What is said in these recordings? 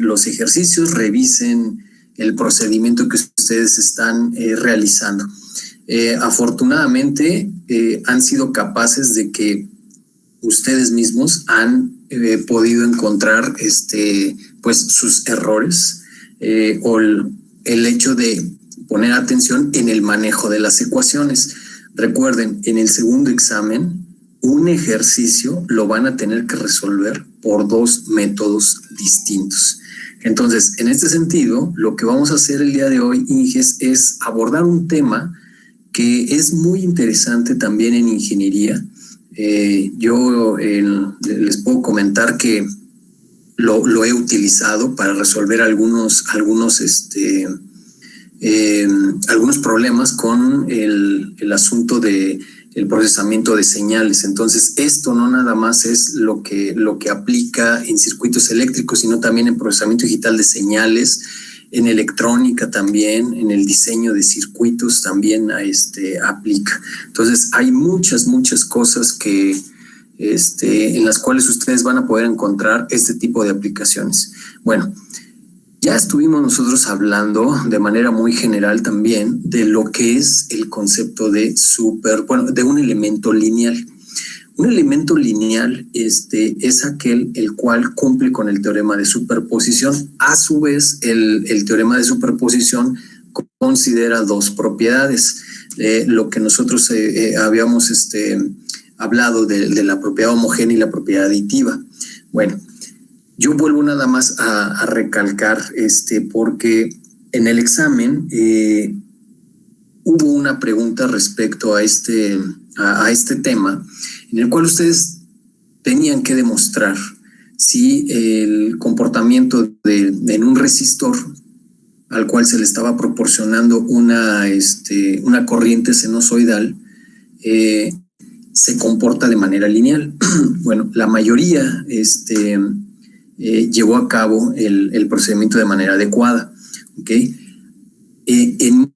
los ejercicios, revisen el procedimiento que ustedes están realizando. Afortunadamente han sido capaces de que ustedes mismos han podido encontrar pues sus errores o el hecho de poner atención en el manejo de las ecuaciones. Recuerden, en el segundo examen, un ejercicio lo van a tener que resolver por dos métodos distintos. Entonces, en este sentido, lo que vamos a hacer el día de hoy, Inges, es abordar un tema que es muy interesante también en ingeniería. Yo les puedo comentar que lo he utilizado para resolver algunos problemas con el asunto de el procesamiento de señales. Entonces, esto no nada más es lo que aplica en circuitos eléctricos, sino también en procesamiento digital de señales, en electrónica también, en el diseño de circuitos también aplica. Entonces, hay muchas cosas que en las cuales ustedes van a poder encontrar este tipo de aplicaciones. Bueno, ya estuvimos nosotros hablando de manera muy general también de lo que es el concepto de de un elemento lineal. Un elemento lineal es aquel el cual cumple con el teorema de superposición. A su vez, el teorema de superposición considera dos propiedades. Lo que nosotros habíamos hablado de la propiedad homogénea y la propiedad aditiva. Bueno, yo vuelvo nada más a recalcar porque en el examen hubo una pregunta respecto a este tema en el cual ustedes tenían que demostrar si el comportamiento en un resistor al cual se le estaba proporcionando una corriente sinusoidal se comporta de manera lineal. Bueno, la mayoría llevó a cabo el procedimiento de manera adecuada. ¿Okay?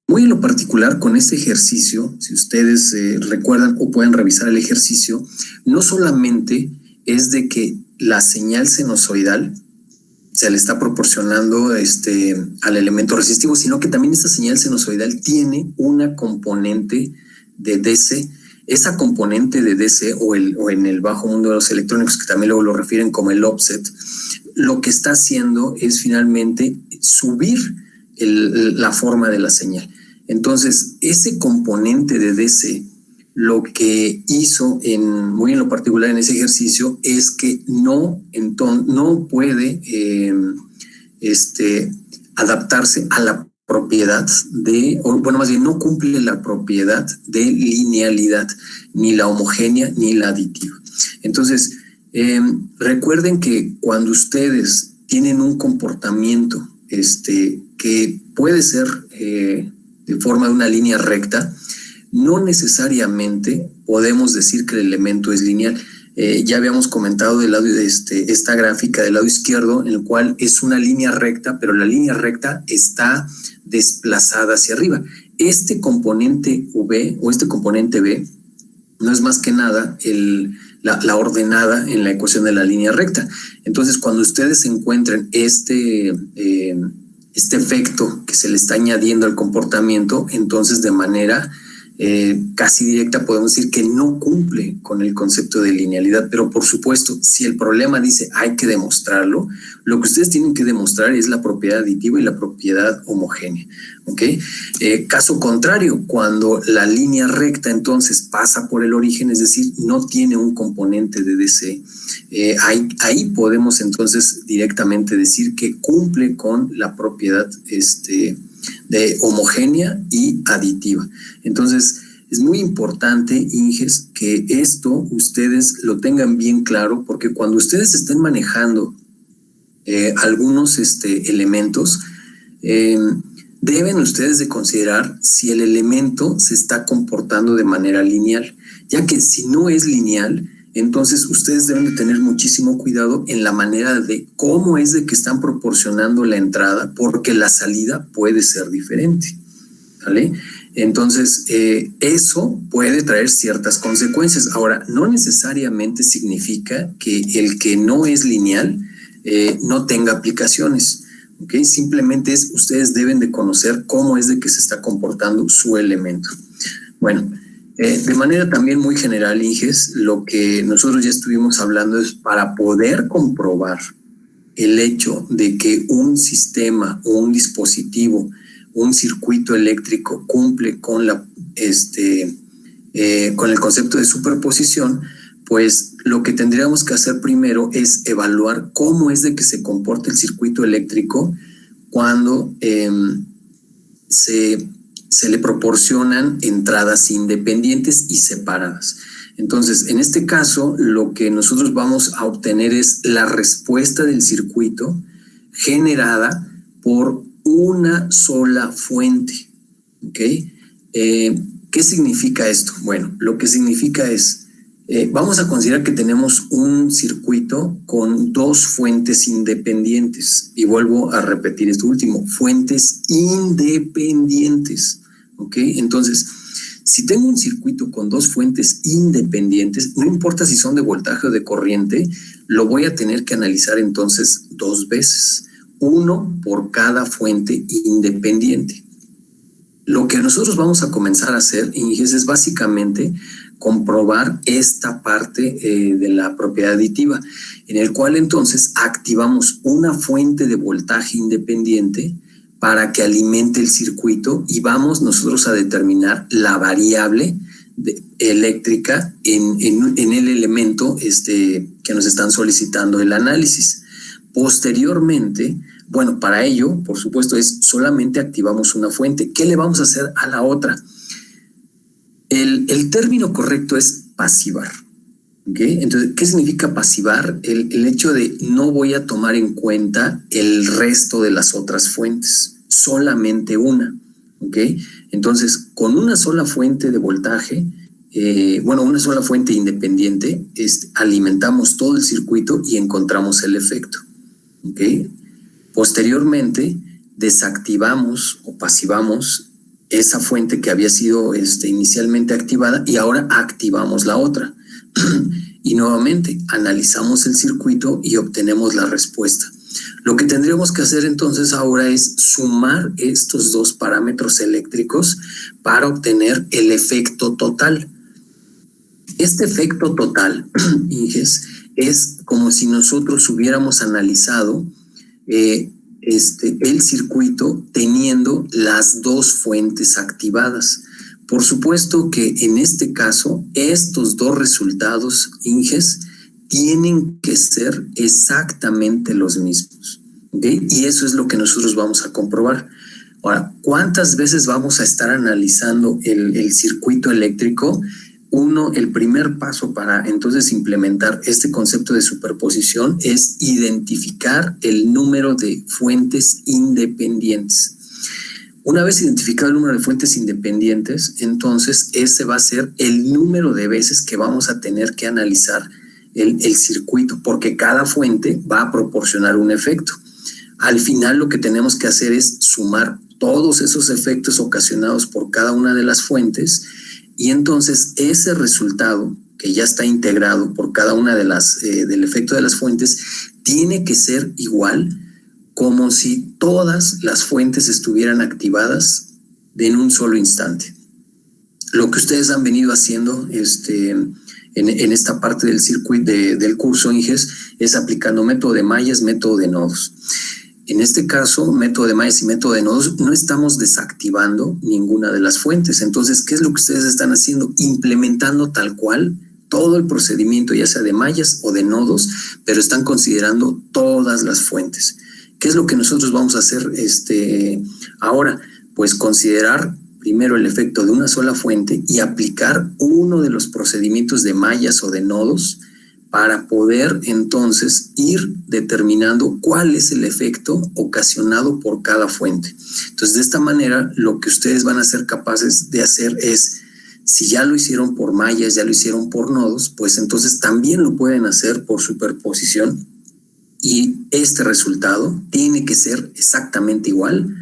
Muy en lo particular con este ejercicio, si ustedes recuerdan o pueden revisar el ejercicio, no solamente es de que la señal sinusoidal se le está proporcionando al elemento resistivo, sino que también esta señal sinusoidal tiene una componente de DC. Esa componente de DC o en el bajo mundo de los electrónicos, que también luego lo refieren como el offset, lo que está haciendo es finalmente subir la forma de la señal. Entonces, ese componente de DC, lo que hizo muy en lo particular en ese ejercicio es que no puede adaptarse a la propiedad no cumple la propiedad de linealidad, ni la homogénea ni la aditiva. Entonces, recuerden que cuando ustedes tienen un comportamiento que puede ser de forma de una línea recta, no necesariamente podemos decir que el elemento es lineal. Ya habíamos comentado del lado de esta gráfica del lado izquierdo, en el cual es una línea recta, pero la línea recta está desplazada hacia arriba. Este componente V o este componente B no es más que nada la ordenada en la ecuación de la línea recta. Entonces, cuando ustedes encuentren este efecto que se le está añadiendo al comportamiento, entonces de manera casi directa podemos decir que no cumple con el concepto de linealidad. Pero por supuesto, si el problema dice hay que demostrarlo, lo que ustedes tienen que demostrar es la propiedad aditiva y la propiedad homogénea. ¿Okay? Caso contrario, cuando la línea recta entonces pasa por el origen, es decir, no tiene un componente de DC, ahí podemos entonces directamente decir que cumple con la propiedad de homogénea y aditiva. Entonces, es muy importante, Inges, que esto ustedes lo tengan bien claro, porque cuando ustedes estén manejando algunos elementos, deben ustedes de considerar si el elemento se está comportando de manera lineal, ya que si no es lineal, entonces ustedes deben de tener muchísimo cuidado en la manera de cómo es de que están proporcionando la entrada, porque la salida puede ser diferente, ¿vale? Entonces, eso puede traer ciertas consecuencias. Ahora, no necesariamente significa que el que no es lineal no tenga aplicaciones. ¿Okay? Simplemente ustedes deben de conocer cómo es de que se está comportando su elemento. Bueno, de manera también muy general, Inges, lo que nosotros ya estuvimos hablando es para poder comprobar el hecho de que un sistema o un dispositivo, un circuito eléctrico cumple con con el concepto de superposición, pues lo que tendríamos que hacer primero es evaluar cómo es de que se comporta el circuito eléctrico cuando se le proporcionan entradas independientes y separadas. Entonces, en este caso, lo que nosotros vamos a obtener es la respuesta del circuito generada por una sola fuente. ¿Ok? ¿Qué significa esto? Bueno, lo que significa es, vamos a considerar que tenemos un circuito con dos fuentes independientes. Y vuelvo a repetir esto último, fuentes independientes. ¿Ok? Entonces, si tengo un circuito con dos fuentes independientes, no importa si son de voltaje o de corriente, lo voy a tener que analizar entonces dos veces, uno por cada fuente independiente. Lo que nosotros vamos a comenzar a hacer, Inges, es básicamente comprobar esta parte de la propiedad aditiva, en el cual entonces activamos una fuente de voltaje independiente para que alimente el circuito y vamos nosotros a determinar la variable eléctrica en el elemento que nos están solicitando el análisis. Posteriormente, bueno, para ello, por supuesto, solamente activamos una fuente. ¿Qué le vamos a hacer a la otra? El término correcto es pasivar. ¿Okay? Entonces, ¿qué significa pasivar? El hecho de no voy a tomar en cuenta el resto de las otras fuentes, solamente una. ¿Okay? Entonces, con una sola fuente de voltaje, una sola fuente independiente, alimentamos todo el circuito y encontramos el efecto. ¿Okay? Posteriormente, desactivamos o pasivamos esa fuente que había sido inicialmente activada y ahora activamos la otra. Y nuevamente analizamos el circuito y obtenemos la respuesta. Lo que tendríamos que hacer entonces ahora es sumar estos dos parámetros eléctricos para obtener el efecto total. Este efecto total, Inges, es como si nosotros hubiéramos analizado el circuito teniendo las dos fuentes activadas. Por supuesto que en este caso, estos dos resultados, Inges, tienen que ser exactamente los mismos. ¿Okay? Y eso es lo que nosotros vamos a comprobar. Ahora, ¿cuántas veces vamos a estar analizando el circuito eléctrico? El primer paso para entonces implementar este concepto de superposición es identificar el número de fuentes independientes. Una vez identificado el número de fuentes independientes, entonces ese va a ser el número de veces que vamos a tener que analizar el circuito, porque cada fuente va a proporcionar un efecto. Al final lo que tenemos que hacer es sumar todos esos efectos ocasionados por cada una de las fuentes y entonces ese resultado que ya está integrado por cada una de del efecto de las fuentes tiene que ser igual como si todas las fuentes estuvieran activadas en un solo instante. Lo que ustedes han venido haciendo en esta parte del circuito del curso, Inges, es aplicando método de mallas, método de nodos. En este caso, método de mallas y método de nodos, no estamos desactivando ninguna de las fuentes. Entonces, ¿qué es lo que ustedes están haciendo? Implementando tal cual todo el procedimiento, ya sea de mallas o de nodos, pero están considerando todas las fuentes. ¿Qué es lo que nosotros vamos a hacer ahora? Pues considerar primero el efecto de una sola fuente y aplicar uno de los procedimientos de mallas o de nodos para poder entonces ir determinando cuál es el efecto ocasionado por cada fuente. Entonces, de esta manera, lo que ustedes van a ser capaces de hacer es, si ya lo hicieron por mallas, ya lo hicieron por nodos, pues entonces también lo pueden hacer por superposición y este resultado tiene que ser exactamente igual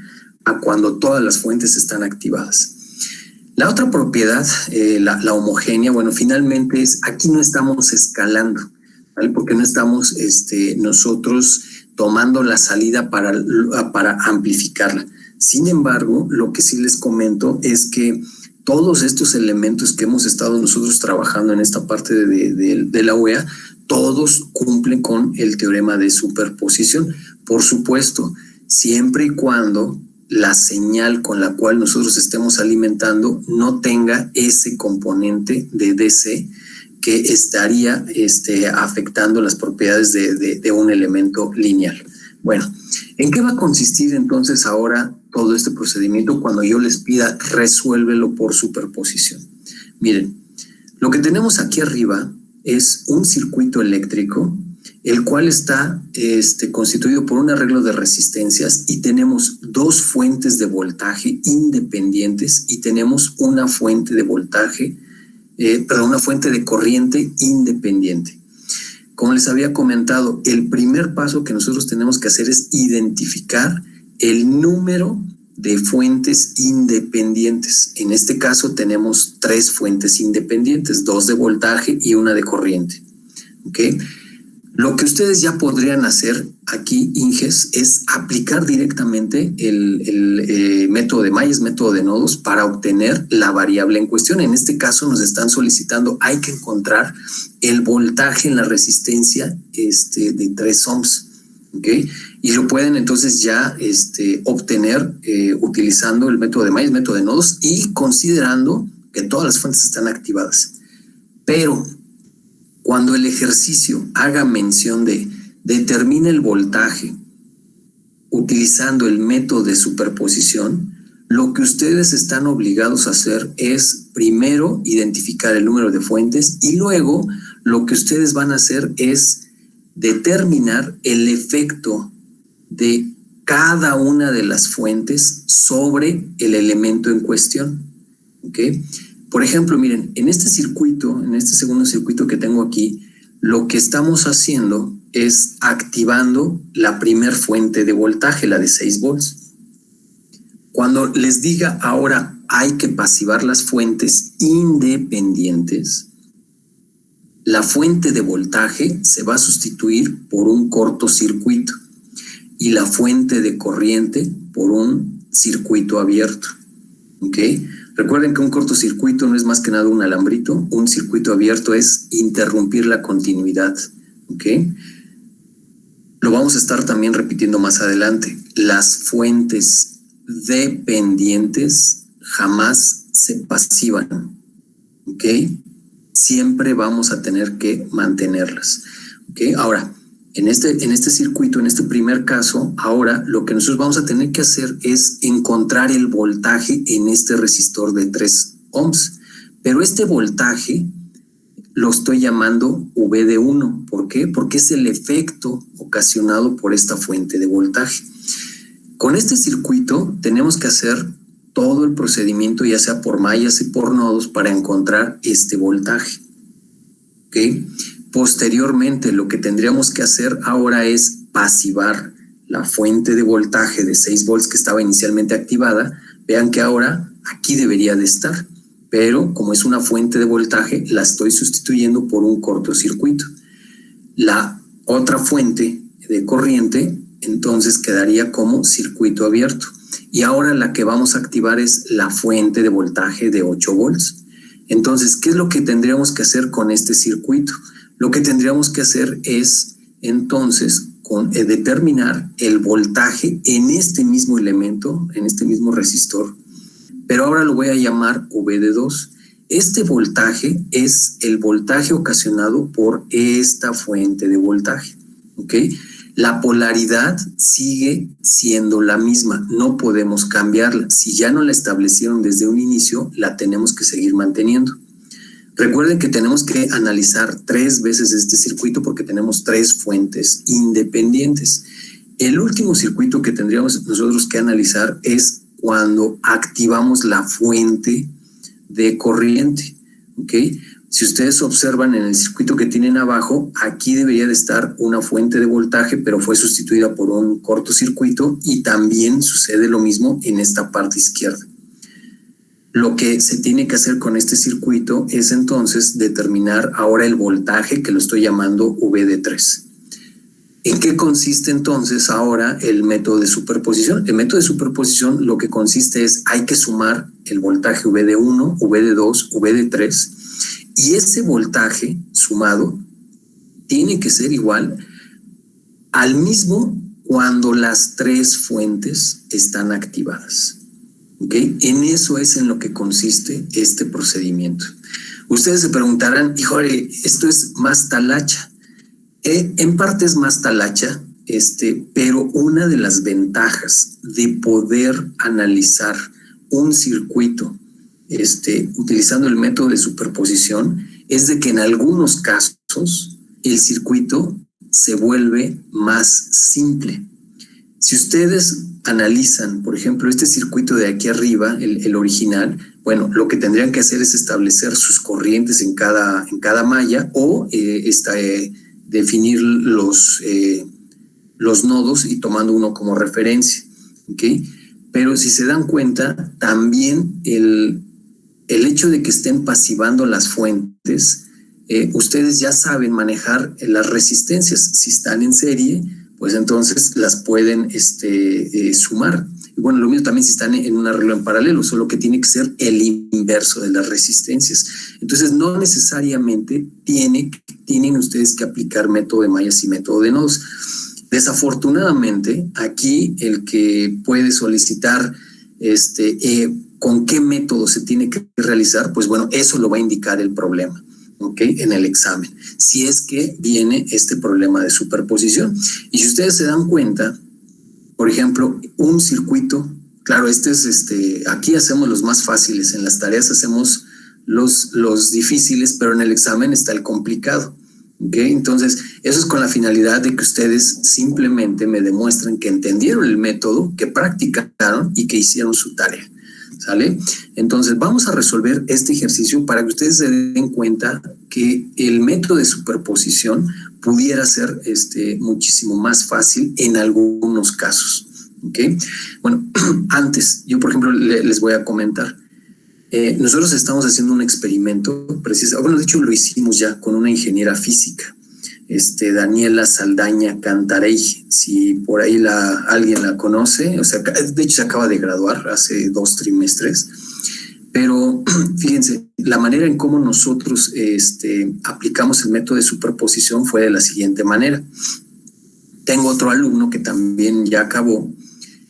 a cuando todas las fuentes están activadas. La otra propiedad, la homogénea, bueno, finalmente aquí no estamos escalando. ¿vale? Porque no estamos nosotros tomando la salida para amplificarla. Sin embargo, lo que sí les comento es que todos estos elementos que hemos estado nosotros trabajando en esta parte de la OEA, todos cumplen con el teorema de superposición. Por supuesto, siempre y cuando la señal con la cual nosotros estemos alimentando no tenga ese componente de DC que estaría afectando las propiedades de un elemento lineal. Bueno, ¿en qué va a consistir entonces ahora todo este procedimiento cuando yo les pida resuélvelo por superposición? Miren, lo que tenemos aquí arriba es un circuito eléctrico, el cual está constituido por un arreglo de resistencias y tenemos dos fuentes de voltaje independientes y tenemos una fuente de voltaje, una fuente de corriente independiente. Como les había comentado, el primer paso que nosotros tenemos que hacer es identificar el número de fuentes independientes. En este caso tenemos 3 fuentes independientes, 2 de voltaje y una de corriente. ¿Okay? Lo que ustedes ya podrían hacer aquí, Inges, es aplicar directamente el método de Myers, método de nodos, para obtener la variable en cuestión. En este caso nos están solicitando, hay que encontrar el voltaje en la resistencia de 3 ohms. ¿Okay? Y lo pueden entonces ya obtener utilizando el método de Myers, método de nodos, y considerando que todas las fuentes están activadas. Pero cuando el ejercicio haga mención de determina el voltaje utilizando el método de superposición, lo que ustedes están obligados a hacer es primero identificar el número de fuentes y luego lo que ustedes van a hacer es determinar el efecto de cada una de las fuentes sobre el elemento en cuestión. ¿Okay? Por ejemplo, miren, en este circuito, en este segundo circuito que tengo aquí, lo que estamos haciendo es activando la primer fuente de voltaje, la de 6 volts. Cuando les diga ahora hay que pasivar las fuentes independientes, la fuente de voltaje se va a sustituir por un cortocircuito y la fuente de corriente por un circuito abierto. ¿Ok? Recuerden que un cortocircuito no es más que nada un alambrito, un circuito abierto es interrumpir la continuidad. ¿Ok? Lo vamos a estar también repitiendo más adelante. Las fuentes dependientes jamás se pasivan. ¿Ok? Siempre vamos a tener que mantenerlas. ¿Ok? Ahora, en este circuito, en este primer caso, ahora lo que nosotros vamos a tener que hacer es encontrar el voltaje en este resistor de 3 ohms. Pero este voltaje lo estoy llamando V de 1. ¿Por qué? Porque es el efecto ocasionado por esta fuente de voltaje. Con este circuito tenemos que hacer todo el procedimiento, ya sea por mallas y por nodos, para encontrar este voltaje. ¿Ok? Posteriormente, lo que tendríamos que hacer ahora es pasivar la fuente de voltaje de 6 volts que estaba inicialmente activada. Vean que ahora aquí debería de estar, pero como es una fuente de voltaje, la estoy sustituyendo por un cortocircuito. La otra fuente de corriente, entonces, quedaría como circuito abierto. Y ahora la que vamos a activar es la fuente de voltaje de 8 volts. Entonces, ¿qué es lo que tendríamos que hacer con este circuito? Lo que tendríamos que hacer es, entonces, determinar el voltaje en este mismo elemento, en este mismo resistor, pero ahora lo voy a llamar V de 2. Este voltaje es el voltaje ocasionado por esta fuente de voltaje. ¿Ok? La polaridad sigue siendo la misma, no podemos cambiarla. Si ya no la establecieron desde un inicio, la tenemos que seguir manteniendo. Recuerden que tenemos que analizar 3 veces este circuito porque tenemos 3 fuentes independientes. El último circuito que tendríamos nosotros que analizar es cuando activamos la fuente de corriente. ¿Ok? Si ustedes observan en el circuito que tienen abajo, aquí debería de estar una fuente de voltaje, pero fue sustituida por un cortocircuito y también sucede lo mismo en esta parte izquierda. Lo que se tiene que hacer con este circuito es entonces determinar ahora el voltaje, que lo estoy llamando VD3. ¿En qué consiste entonces ahora el método de superposición? El método de superposición lo que consiste es hay que sumar el voltaje VD1, VD2, VD3 y ese voltaje sumado tiene que ser igual al mismo cuando las tres fuentes están activadas. ¿Okay? En eso es en lo que consiste este procedimiento. Ustedes se preguntarán, híjole, esto es más talacha. En parte es más talacha, pero una de las ventajas de poder analizar un circuito utilizando el método de superposición es de que en algunos casos el circuito se vuelve más simple. Si ustedes analizan, por ejemplo, este circuito de aquí arriba, el original, bueno, lo que tendrían que hacer es establecer sus corrientes en cada malla o definir los nodos y tomando uno como referencia, ¿ok? Pero si se dan cuenta, también el hecho de que estén pasivando las fuentes, ustedes ya saben manejar las resistencias. Si están en serie, pues entonces las pueden sumar. Y bueno, lo mismo también si están en un arreglo en paralelo, solo que tiene que ser el inverso de las resistencias. Entonces, no necesariamente tienen ustedes que aplicar método de mallas y método de nodos. Desafortunadamente, aquí el que puede solicitar con qué método se tiene que realizar, pues bueno, eso lo va a indicar el problema, ¿ok? En el examen, si es que viene este problema de superposición. Y si ustedes se dan cuenta, por ejemplo, un circuito, claro, aquí hacemos los más fáciles, en las tareas hacemos los difíciles, pero en el examen está el complicado. ¿Okay? Entonces, eso es con la finalidad de que ustedes simplemente me demuestren que entendieron el método, que practicaron y que hicieron su tarea. ¿Sale? Entonces, vamos a resolver este ejercicio para que ustedes se den cuenta que el método de superposición pudiera ser muchísimo más fácil en algunos casos. ¿Ok? Bueno, antes, yo por ejemplo les voy a comentar. Nosotros estamos haciendo un experimento preciso, bueno, de hecho lo hicimos ya con una ingeniera física, Daniela Saldaña Cantarey, si por ahí alguien la conoce, o sea, de hecho se acaba de graduar hace 2 trimestres, pero fíjense, la manera en cómo nosotros aplicamos el método de superposición fue de la siguiente manera. Tengo otro alumno que también ya acabó,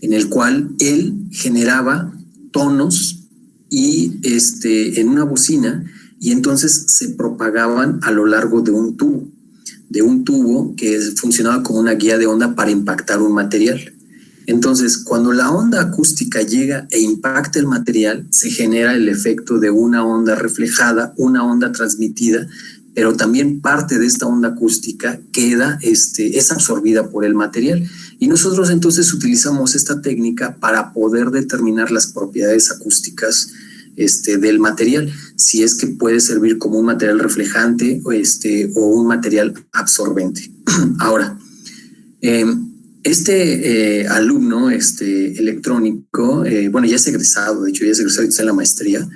en el cual él generaba tonos y en una bocina, y entonces se propagaban a lo largo de un tubo que funcionaba como una guía de onda para impactar un material. Entonces, cuando la onda acústica llega e impacta el material, se genera el efecto de una onda reflejada, una onda transmitida, pero también parte de esta onda acústica es absorbida por el material. Y nosotros entonces utilizamos esta técnica para poder determinar las propiedades acústicas del material, si es que puede servir como un material reflejante o un material absorbente. Ahora, alumno electrónico, bueno, ya es egresado, de hecho ya es egresado y está en la maestría.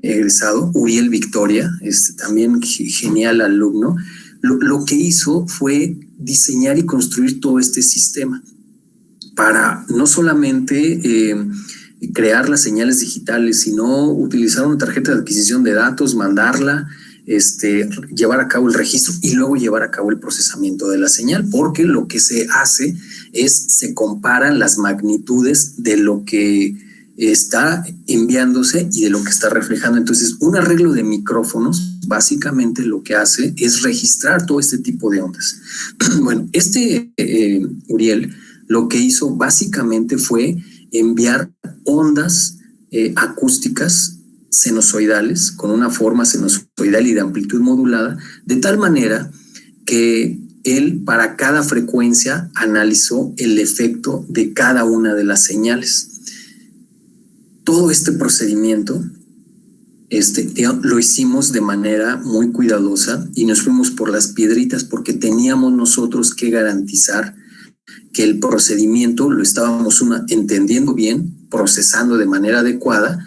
Egresado, Uriel Victoria, también genial alumno, lo que hizo fue diseñar y construir todo este sistema para no solamente crear las señales digitales, sino utilizar una tarjeta de adquisición de datos, mandarla, llevar a cabo el registro y luego llevar a cabo el procesamiento de la señal, porque lo que se hace se comparan las magnitudes de lo que está enviándose y de lo que está reflejando. Entonces, un arreglo de micrófonos básicamente lo que hace es registrar todo este tipo de ondas. Bueno, Uriel lo que hizo básicamente fue enviar ondas acústicas sinusoidales con una forma sinusoidal y de amplitud modulada, de tal manera que él para cada frecuencia analizó el efecto de cada una de las señales. Todo este procedimiento lo hicimos de manera muy cuidadosa y nos fuimos por las piedritas porque teníamos nosotros que garantizar que el procedimiento lo estábamos entendiendo bien, procesando de manera adecuada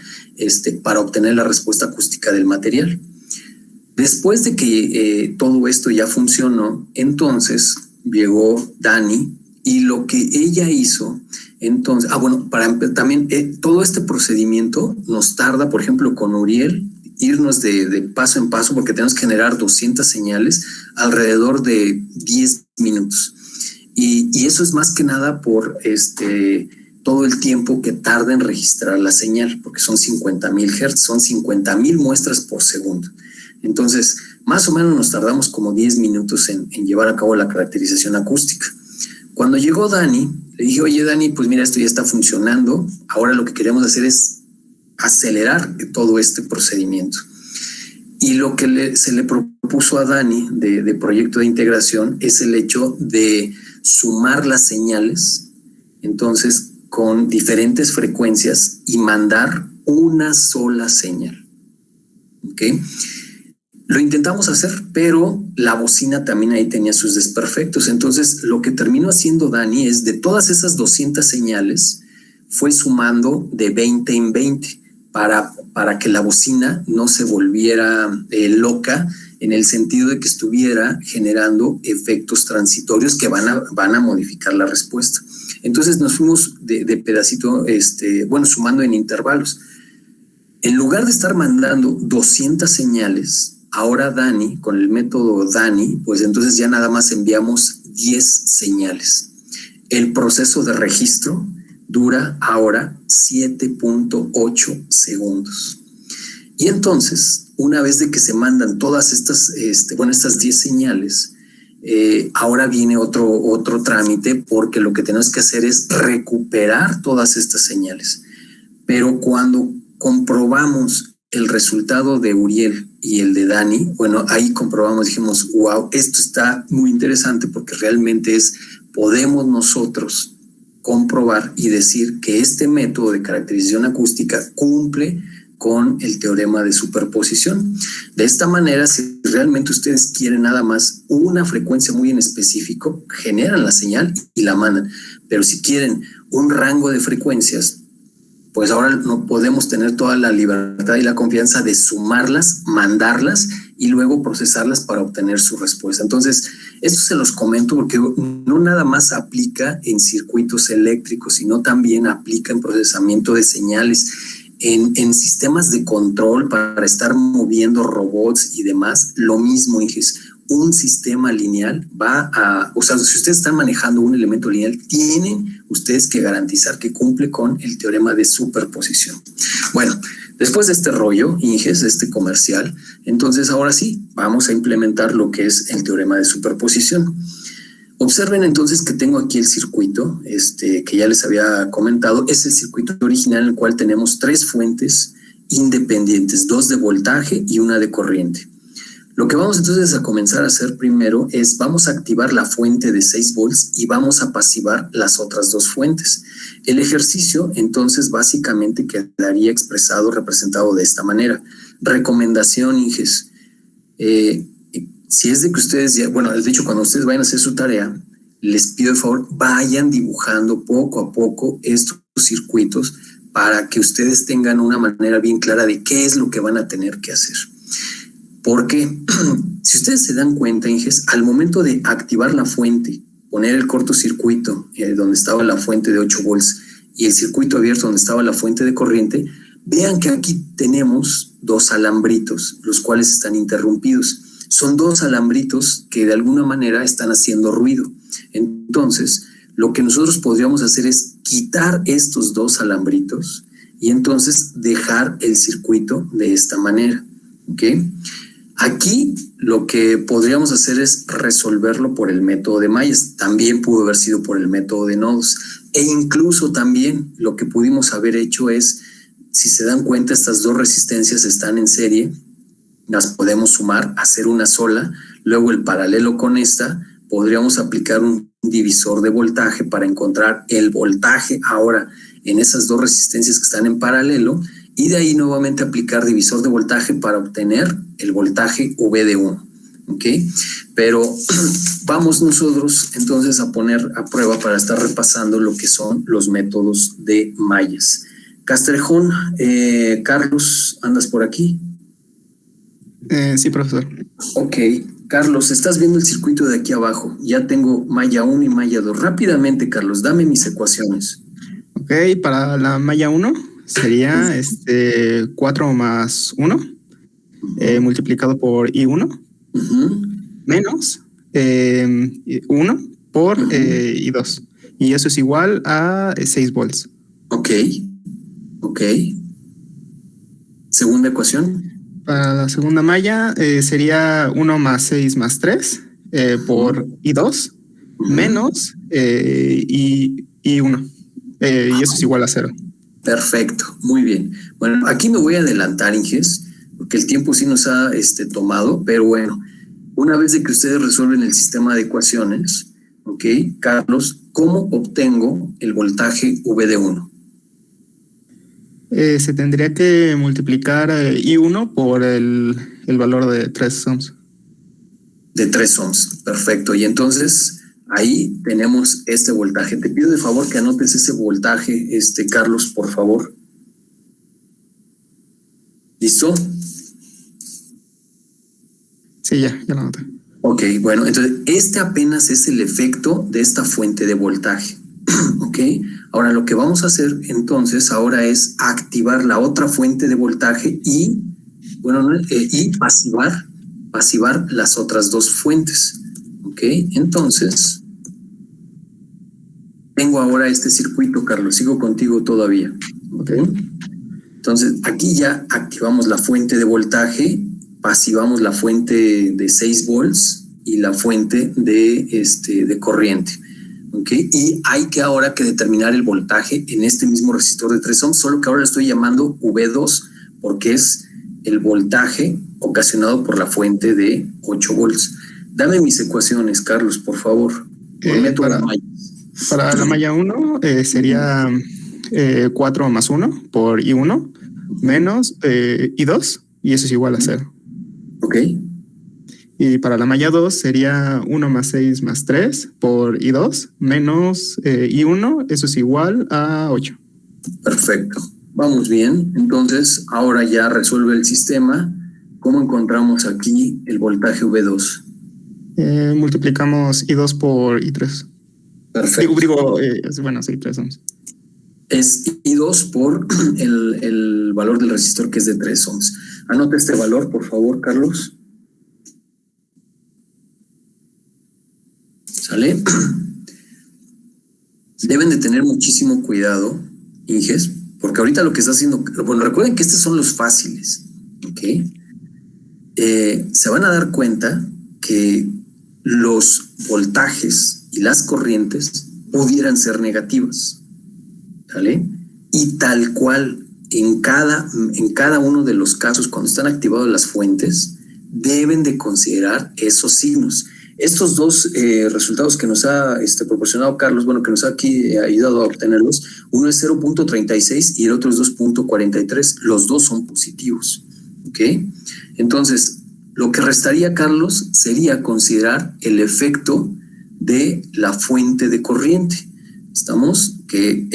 para obtener la respuesta acústica del material. Después de que todo esto ya funcionó, entonces llegó Dani y lo que ella hizo, entonces, también todo este procedimiento nos tarda, por ejemplo, con Uriel, irnos de paso en paso, porque tenemos que generar 200 señales alrededor de 10 minutos. Y eso es más que nada por todo el tiempo que tarda en registrar la señal, porque son 50,000 Hz, son 50,000 muestras por segundo. Entonces, más o menos nos tardamos como 10 minutos en llevar a cabo la caracterización acústica. Cuando llegó Dani, le dije, oye Dani, pues mira, esto ya está funcionando, ahora lo que queremos hacer es acelerar todo este procedimiento. Y lo que se le propuso a Dani de proyecto de integración es el hecho de sumar las señales, entonces con diferentes frecuencias y mandar una sola señal. ¿Ok? Lo intentamos hacer, pero la bocina también ahí tenía sus desperfectos. Entonces, lo que terminó haciendo Dani es, de todas esas 200 señales, fue sumando de 20 en 20 para que la bocina no se volviera loca, en el sentido de que estuviera generando efectos transitorios que van a modificar la respuesta. Entonces nos fuimos de pedacito, sumando en intervalos. En lugar de estar mandando 200 señales, ahora Dani, con el método Dani, pues entonces ya nada más enviamos 10 señales. El proceso de registro dura ahora 7.8 segundos. Y entonces, una vez de que se mandan todas estas 10 señales, ahora viene otro trámite, porque lo que tenemos que hacer es recuperar todas estas señales. Pero cuando comprobamos el resultado de Uriel y el de Dani, bueno, ahí comprobamos, dijimos, wow, esto está muy interesante, porque realmente podemos nosotros comprobar y decir que este método de caracterización acústica cumple con el teorema de superposición. De esta manera, si realmente ustedes quieren nada más una frecuencia muy en específico, generan la señal y la mandan. Pero si quieren un rango de frecuencias, pues ahora no podemos tener toda la libertad y la confianza de sumarlas, mandarlas y luego procesarlas para obtener su respuesta. Entonces, esto se los comento porque no nada más aplica en circuitos eléctricos, sino también aplica en procesamiento de señales, en sistemas de control para estar moviendo robots y demás. Lo mismo, Inges. Un sistema lineal si ustedes están manejando un elemento lineal, tienen ustedes que garantizar que cumple con el teorema de superposición. Bueno, después de este rollo, Inges, comercial, entonces ahora sí, vamos a implementar lo que es el teorema de superposición. Observen entonces que tengo aquí el circuito, que ya les había comentado. Es el circuito original en el cual tenemos 3 fuentes independientes, 2 de voltaje y 1 de corriente. Lo que vamos entonces a comenzar a hacer primero es, vamos a activar la fuente de 6 volts y vamos a pasivar las otras 2 fuentes. El ejercicio entonces básicamente quedaría representado de esta manera. Recomendación, Inges. Si es de que ustedes de hecho, cuando ustedes vayan a hacer su tarea, les pido de favor, vayan dibujando poco a poco estos circuitos para que ustedes tengan una manera bien clara de qué es lo que van a tener que hacer. Porque si ustedes se dan cuenta, Inges, al momento de activar la fuente, poner el cortocircuito donde estaba la fuente de 8 volts y el circuito abierto donde estaba la fuente de corriente, vean que aquí tenemos 2 alambritos, los cuales están interrumpidos. Son 2 alambritos que de alguna manera están haciendo ruido. Entonces, lo que nosotros podríamos hacer es quitar estos 2 alambritos y entonces dejar el circuito de esta manera. ¿Ok? Aquí lo que podríamos hacer es resolverlo por el método de mallas. También pudo haber sido por el método de nodos. E incluso también lo que pudimos haber hecho es, si se dan cuenta, estas 2 resistencias están en serie, las podemos sumar, hacer una sola. Luego el paralelo con esta, podríamos aplicar un divisor de voltaje para encontrar el voltaje ahora en esas 2 resistencias que están en paralelo, y de ahí nuevamente aplicar divisor de voltaje para obtener el voltaje V de 1. ¿Ok? Pero vamos nosotros entonces a poner a prueba para estar repasando lo que son los métodos de mallas. Castrejón, Carlos, ¿andas por aquí? Sí, profesor. Ok, Carlos, estás viendo el circuito de aquí abajo. Ya tengo malla 1 y malla 2. Rápidamente, Carlos, dame mis ecuaciones. Ok, para la malla 1 sería 4 más 1 multiplicado por I1 menos 1 por I2. Y eso es igual a 6 volts. Ok, ok. Segunda ecuación. Para la segunda malla sería 1 más 6 más 3 por I2 menos I1. Y eso es igual a 0. Perfecto, muy bien. Bueno, aquí me voy a adelantar, Inges, porque el tiempo sí nos ha tomado, pero bueno, una vez de que ustedes resuelven el sistema de ecuaciones, ok, Carlos, ¿cómo obtengo el voltaje V de 1? Se tendría que multiplicar I1 por el valor de 3 ohms. De 3 ohms, perfecto. Y entonces ahí tenemos este voltaje. Te pido de favor que anotes ese voltaje, Carlos, por favor. ¿Listo? Sí, ya lo anoté. Ok, bueno, entonces este apenas es el efecto de esta fuente de voltaje. Ok, ahora lo que vamos a hacer entonces ahora es activar la otra fuente de voltaje y, bueno, y pasivar las otras dos fuentes. Ok, entonces tengo ahora este circuito, Carlos, sigo contigo todavía. Ok, entonces aquí ya activamos la fuente de voltaje, pasivamos la fuente de 6 volts y la fuente de corriente. Okay. Y hay que ahora que determinar el voltaje en este mismo resistor de 3 ohms, solo que ahora lo estoy llamando V2 porque es el voltaje ocasionado por la fuente de 8 volts. Dame mis ecuaciones, Carlos, por favor. Para la malla 1 sería 4 más 1 por I1 menos I2 y eso es igual a 0. Ok. Y para la malla 2 sería 1 más 6 más 3 por I2 menos I1, eso es igual a 8. Perfecto. Vamos bien. Entonces, ahora ya resuelve el sistema. ¿Cómo encontramos aquí el voltaje V2? Multiplicamos I2 por I3. Perfecto. Bueno, sí, 3 ohms. Es I2 por el valor del resistor que es de 3 ohms. Anota este valor, por favor, Carlos. ¿Sale? Deben de tener muchísimo cuidado, Inges, porque ahorita lo que está haciendo, bueno, recuerden que estos son los fáciles, ¿ok? Se van a dar cuenta que los voltajes y las corrientes pudieran ser negativas, ¿sale? Y tal cual, en cada uno de los casos, cuando están activadas las fuentes, deben de considerar esos signos. Estos dos resultados que nos ha proporcionado Carlos, bueno, que nos ha aquí ayudado a obtenerlos, uno es 0.36 y el otro es 2.43. Los dos son positivos, ¿ok? Entonces, lo que restaría, Carlos, sería considerar el efecto de la fuente de corriente. Estamos que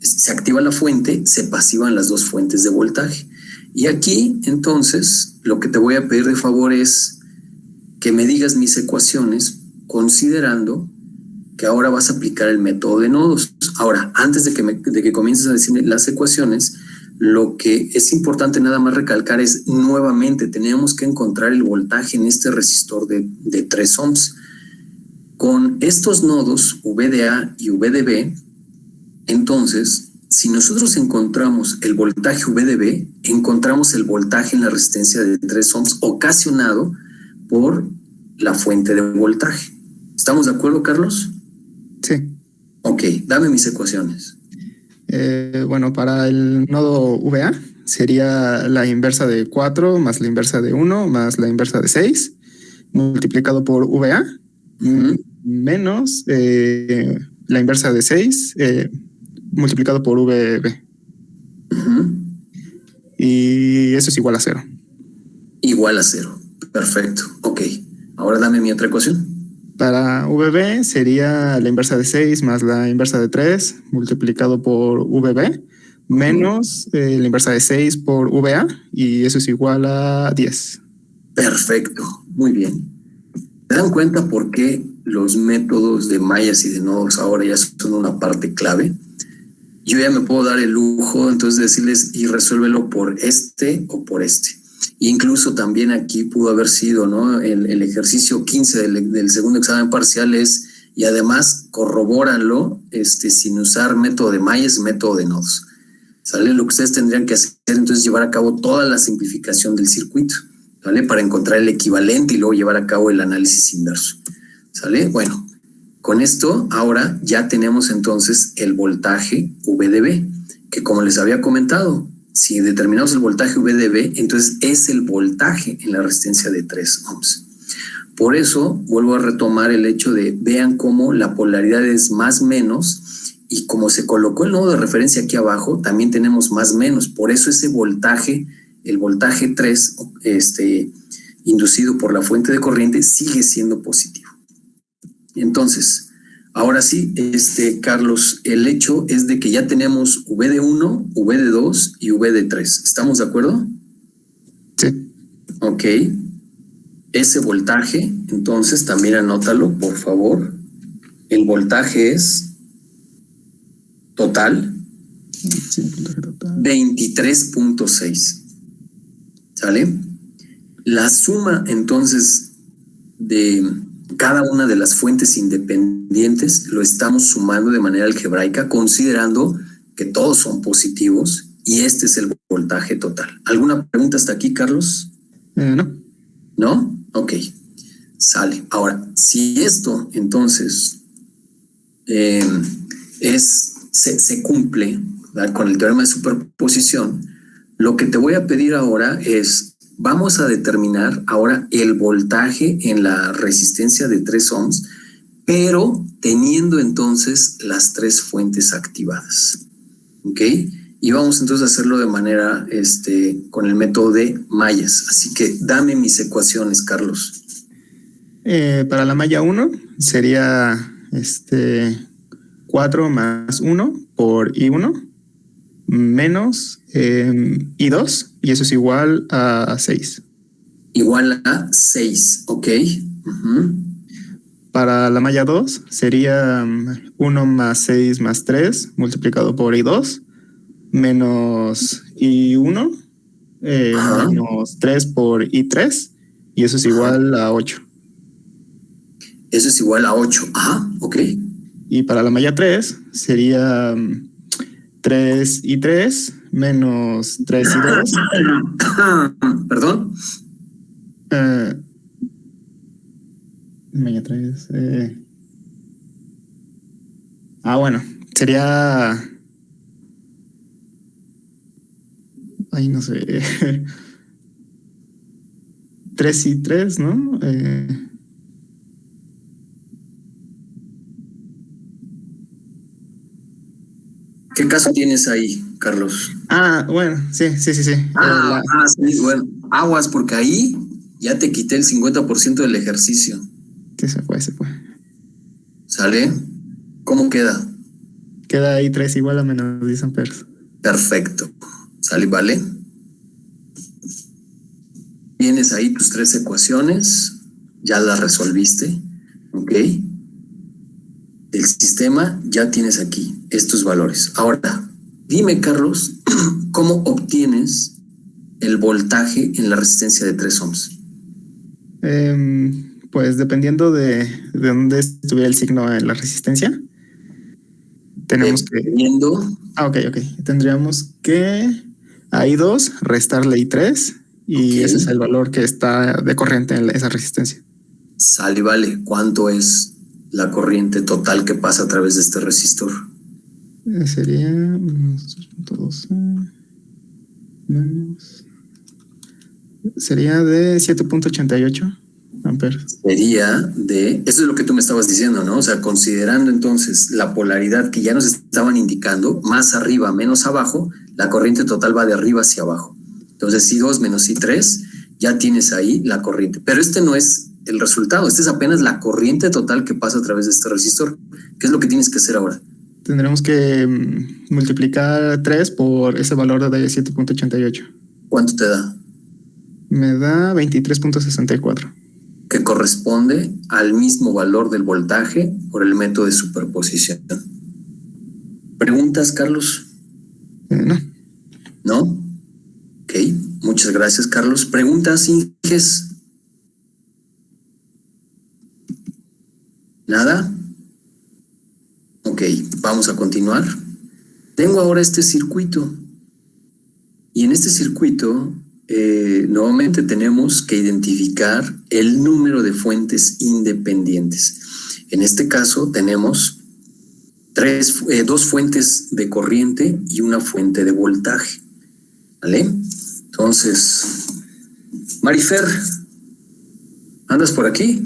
se activa la fuente, se pasivan las dos fuentes de voltaje. Y aquí, entonces, lo que te voy a pedir de favor es que me digas mis ecuaciones considerando que ahora vas a aplicar el método de nodos. Ahora, antes de que comiences a decirme las ecuaciones, lo que es importante nada más recalcar es nuevamente tenemos que encontrar el voltaje en este resistor de 3 ohms. Con estos nodos V de A y V de B, entonces, si nosotros encontramos el voltaje V de B, encontramos el voltaje en la resistencia de 3 ohms ocasionado por la fuente de voltaje. ¿Estamos de acuerdo, Carlos? Sí. Ok, dame mis ecuaciones. Bueno, para el nodo VA sería la inversa de 4 más la inversa de 1 más la inversa de 6 multiplicado por VA menos la inversa de 6 multiplicado por VB. Y eso es igual a 0. Igual a 0. Perfecto. Ok. Ahora dame mi otra ecuación. Para VB sería la inversa de 6 más la inversa de 3 multiplicado por VB menos la inversa de 6 por VA y eso es igual a 10. Perfecto, muy bien. ¿Se dan cuenta por qué los métodos de mallas y de nodos ahora ya son una parte clave? Yo ya me puedo dar el lujo entonces de decirles y resuélvelo por este o por este. Incluso también aquí pudo haber sido, ¿no? El ejercicio 15 del segundo examen parcial es, y además corrobóralo sin usar método de mallas, método de nodos. ¿Sale? Lo que ustedes tendrían que hacer entonces llevar a cabo toda la simplificación del circuito, ¿vale? Para encontrar el equivalente y luego llevar a cabo el análisis inverso. ¿Sale? Bueno, con esto ahora ya tenemos entonces el voltaje VDB, que como les había comentado, si determinamos el voltaje VDB, entonces es el voltaje en la resistencia de 3 ohms. Por eso vuelvo a retomar el hecho de vean cómo la polaridad es más menos y como se colocó el nodo de referencia aquí abajo, también tenemos más menos. Por eso ese voltaje, el voltaje 3 inducido por la fuente de corriente sigue siendo positivo. Entonces, ahora sí, Carlos, el hecho es de que ya tenemos VD1, VD2 y VD3. ¿Estamos de acuerdo? Sí. Ok. Ese voltaje, entonces, también anótalo, por favor. El voltaje es total, Sí, voltaje total. 23.6. ¿Sale? La suma, entonces, de cada una de las fuentes independientes lo estamos sumando de manera algebraica, considerando que todos son positivos y este es el voltaje total. ¿Alguna pregunta hasta aquí, Carlos? No. ¿No? Ok. Sale. Ahora, si esto, entonces, se cumple, ¿verdad?, con el teorema de superposición, lo que te voy a pedir ahora es, vamos a determinar ahora el voltaje en la resistencia de 3 ohms, pero teniendo entonces las tres fuentes activadas. ¿Ok? Y vamos entonces a hacerlo de manera, con el método de mallas. Así que dame mis ecuaciones, Carlos. Para la malla 1 sería 4 más 1 por I1 menos I2 y eso es igual a 6. Igual a 6, ¿ok? Para la malla 2 sería 1 más 6 más 3 multiplicado por I2 menos I1 menos 3 por I3 y eso es igual a 8. Eso es igual a 8. Ajá, ok. Y para la malla 3 sería 3 y 3 menos 3 y 2. ¿Perdón? Malla 3. Bueno, sería... Ay, no sé. 3 y 3, ¿no? ¿Qué caso tienes ahí, Carlos? Bueno, sí. Sí, bueno, aguas, porque ahí ya te quité el 50% del ejercicio. Sí, se fue. ¿Sale? ¿Cómo queda? Queda ahí 3 igual a menos 10 amperes. Perfecto. ¿Sale? ¿Vale? Tienes ahí tus tres ecuaciones, ya las resolviste, ¿ok? El sistema ya tienes aquí estos valores. Ahora, dime, Carlos, ¿cómo obtienes el voltaje en la resistencia de 3 ohms? Pues dependiendo de dónde estuviera el signo en la resistencia, tenemos dependiendo. Ok. Tendríamos que a I2 restarle I3 y ese es el valor que está de corriente en esa resistencia. Sale, vale. ¿Cuánto es la corriente total que pasa a través de este resistor? Sería menos 2.12 menos... Sería de 7.88 amperes. Sería de... Eso es lo que tú me estabas diciendo, ¿no? O sea, considerando entonces la polaridad que ya nos estaban indicando, más arriba, menos abajo, la corriente total va de arriba hacia abajo. Entonces, I2 menos I3, ya tienes ahí la corriente. Pero este no es el resultado. Esta es apenas la corriente total que pasa a través de este resistor. ¿Qué es lo que tienes que hacer ahora? Tendremos que multiplicar 3 por ese valor de 7.88. ¿Cuánto te da? Me da 23.64. Que corresponde al mismo valor del voltaje por el método de superposición. ¿Preguntas, Carlos? No. ¿No? Ok, muchas gracias, Carlos. ¿Preguntas, Inges? ¿Nada? Ok, vamos a continuar. Tengo ahora este circuito. Y en este circuito, nuevamente tenemos que identificar el número de fuentes independientes. En este caso tenemos dos fuentes de corriente y una fuente de voltaje. ¿Vale? Entonces, Marifer, ¿andas por aquí?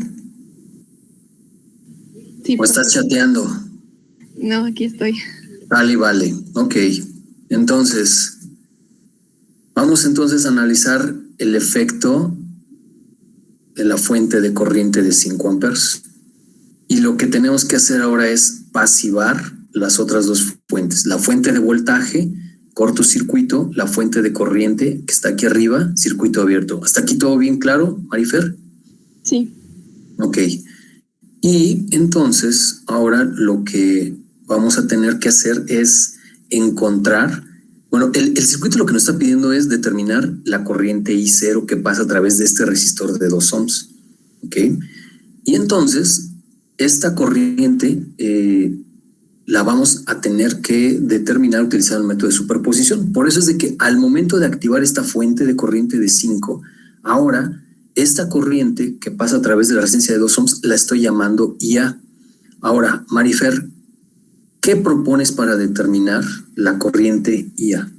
Sí, ¿O estás chateando? No, aquí estoy. Vale. Ok. Entonces, vamos entonces a analizar el efecto de la fuente de corriente de 5 amperes. Y lo que tenemos que hacer ahora es pasivar las otras dos fuentes. La fuente de voltaje, cortocircuito, la fuente de corriente que está aquí arriba, circuito abierto. ¿Hasta aquí todo bien claro, Marifer? Sí. Ok. Y entonces ahora lo que vamos a tener que hacer es encontrar, bueno, el circuito lo que nos está pidiendo es determinar la corriente I0 que pasa a través de este resistor de 2 ohms. Ok. Y entonces esta corriente la vamos a tener que determinar utilizando el método de superposición. Por eso es de que al momento de activar esta fuente de corriente de 5, ahora esta corriente que pasa a través de la resistencia de 2 ohms la estoy llamando IA. Ahora, Marifer, ¿qué propones para determinar la corriente IA?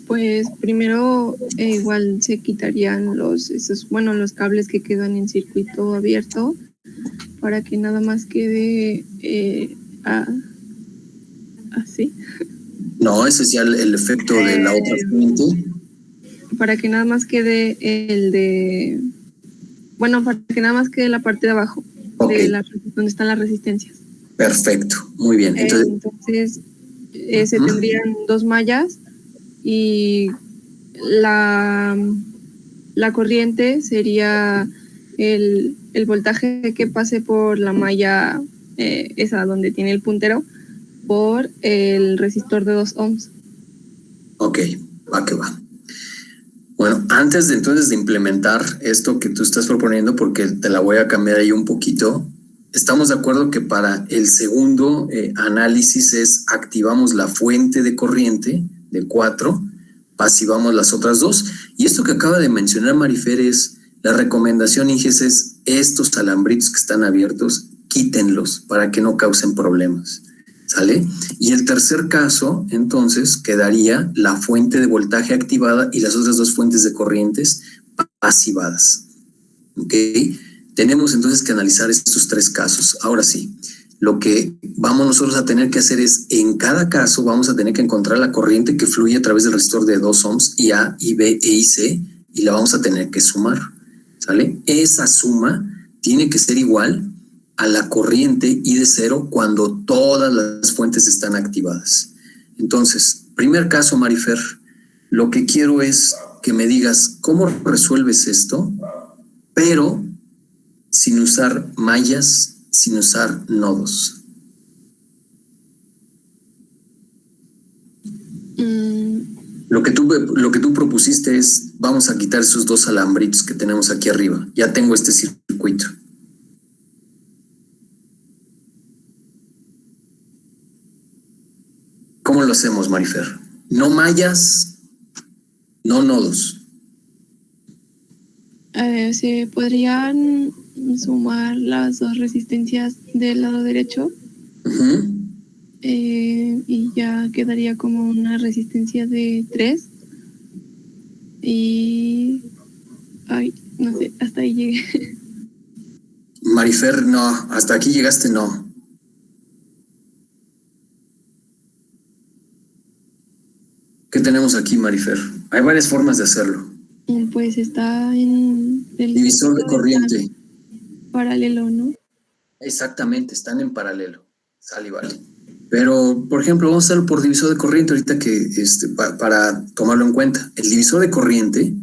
Pues primero igual se quitarían los cables que quedan en circuito abierto para que nada más quede así. No, ese es ya el efecto de la otra fuente. Para que nada más quede para que nada más quede la parte de abajo, okay, de donde están las resistencias. Perfecto, muy bien. Entonces se tendrían 2 mallas y la corriente sería el voltaje que pase por la malla esa donde tiene el puntero por el resistor de 2 ohms. Ok, va que va. Bueno, antes de entonces de implementar esto que tú estás proponiendo, porque te la voy a cambiar ahí un poquito, estamos de acuerdo que para el segundo análisis es activamos la fuente de corriente de 4, pasivamos las otras 2. Y esto que acaba de mencionar Marifer es, la recomendación, Inges, es estos alambritos que están abiertos, quítenlos para que no causen problemas. ¿Sale? Y el tercer caso, entonces, quedaría la fuente de voltaje activada y las otras 2 fuentes de corrientes pasivadas. ¿Ok? Tenemos entonces que analizar estos 3 casos. Ahora sí, lo que vamos nosotros a tener que hacer es, en cada caso, vamos a tener que encontrar la corriente que fluye a través del resistor de 2 ohms, IA, IB e IC, y la vamos a tener que sumar. ¿Sale? Esa suma tiene que ser igual a la corriente I de 0 cuando todas las fuentes están activadas. Entonces, primer caso, Marifer, lo que quiero es que me digas cómo resuelves esto, pero sin usar mallas, sin usar nodos. Lo que tú propusiste es, vamos a quitar esos 2 alambritos que tenemos aquí arriba. Ya tengo este circuito. ¿Cómo lo hacemos, Marifer? No mallas, no nodos. ¿Se podrían sumar las 2 resistencias del lado derecho? Y ya quedaría como una resistencia de 3. Y... no sé, hasta ahí llegué. Marifer, no, hasta aquí llegaste, no. ¿Qué tenemos aquí, Marifer? Hay varias formas de hacerlo. Pues pues está en el Divisor de corriente. paralelo, ¿no? Exactamente, están en paralelo. Sale y vale. Pero, por ejemplo, vamos a hacerlo por divisor de corriente ahorita que, para tomarlo en cuenta. El divisor de corriente,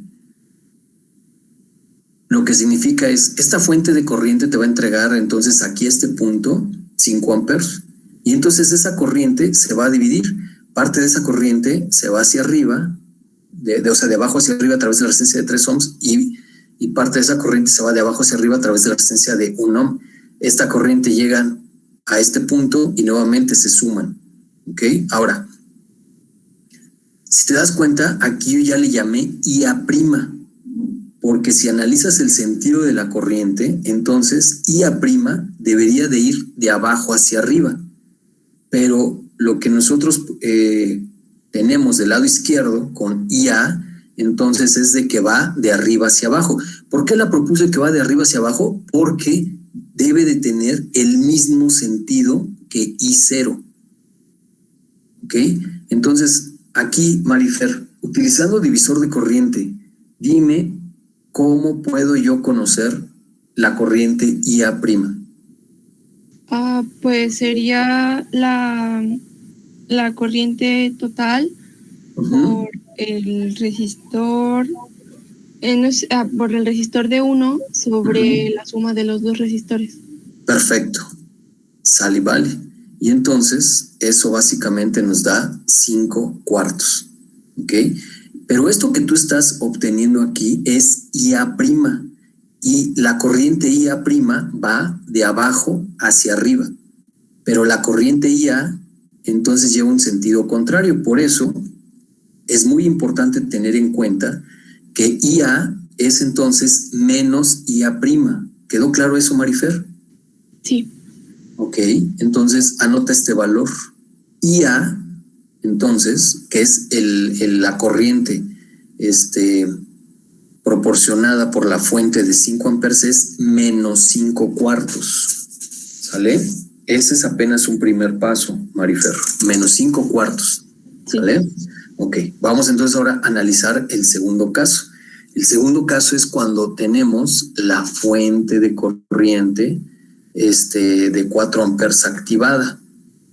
lo que significa es, esta fuente de corriente te va a entregar entonces aquí a este punto 5 amperes. Y entonces esa corriente se va a dividir. Parte de esa corriente se va hacia arriba, o sea, de abajo hacia arriba a través de la resistencia de 3 ohms y parte de esa corriente se va de abajo hacia arriba a través de la resistencia de 1 ohm. Esta corriente llega a este punto y nuevamente se suman. ¿Ok? Ahora, si te das cuenta, aquí yo ya le llamé IA', porque si analizas el sentido de la corriente, entonces IA' debería de ir de abajo hacia arriba. Pero lo que nosotros tenemos del lado izquierdo con IA, entonces es de que va de arriba hacia abajo. ¿Por qué la propuse que va de arriba hacia abajo? Porque debe de tener el mismo sentido que I0. ¿Ok? Entonces, aquí, Marifer, utilizando divisor de corriente, dime cómo puedo yo conocer la corriente IA'. Pues sería la corriente total por el resistor, por el resistor de 1 sobre la suma de los dos resistores. Perfecto. Sale y vale. Y entonces eso básicamente nos da 5 cuartos. ¿Ok? Pero esto que tú estás obteniendo aquí es IA'. Y la corriente IA' va de abajo hacia arriba. Pero la corriente IA entonces lleva un sentido contrario. Por eso es muy importante tener en cuenta que IA es entonces menos IA'. ¿Quedó claro eso, Marifer? Sí. Ok, entonces anota este valor. IA, entonces, que es la corriente proporcionada por la fuente de 5 amperes, es menos 5 cuartos. ¿Sale? Ese es apenas un primer paso, Marifer. Menos 5 cuartos. ¿Sale? Sí. Ok, vamos entonces ahora a analizar el segundo caso. El segundo caso es cuando tenemos la fuente de corriente de 4 amperes activada,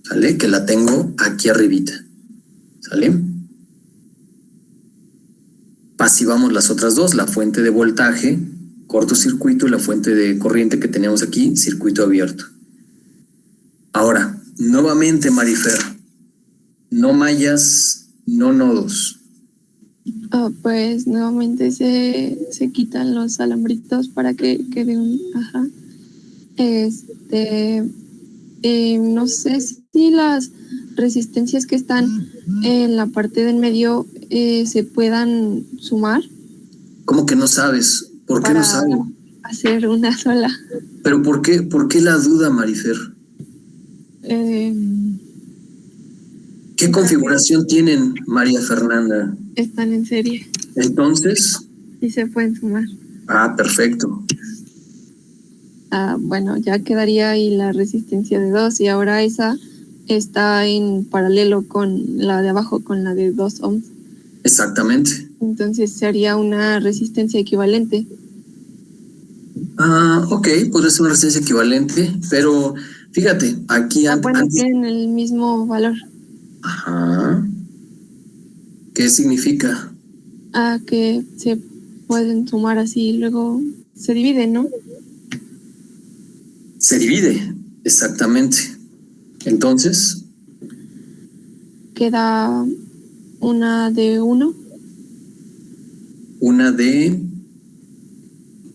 ¿sale? Que la tengo aquí arribita, ¿sale? Pasivamos las otras dos, la fuente de voltaje, cortocircuito, y la fuente de corriente que tenemos aquí, circuito abierto. Ahora, nuevamente, Marifer, no mallas, no nodos. Pues nuevamente se quitan los alambritos para que quede un... Ajá. No sé si las resistencias que están en la parte del medio se puedan sumar. ¿Cómo que no sabes? ¿Por qué no sabes? Hacer una sola. ¿Pero por qué la duda, Marifer? ¿Qué configuración tienen, María Fernanda? Están en serie. Entonces. Sí se pueden sumar. Perfecto. Bueno, ya quedaría ahí la resistencia de 2 y ahora esa está en paralelo con la de abajo, con la de 2 ohms. Exactamente. Entonces sería una resistencia equivalente. Ok, podría ser una resistencia equivalente, pero fíjate, aquí bueno, tienen el mismo valor. Ajá. ¿Qué significa? Que se pueden sumar así y luego se dividen, ¿no? Se divide, exactamente. Entonces. Queda una de 1. Una de.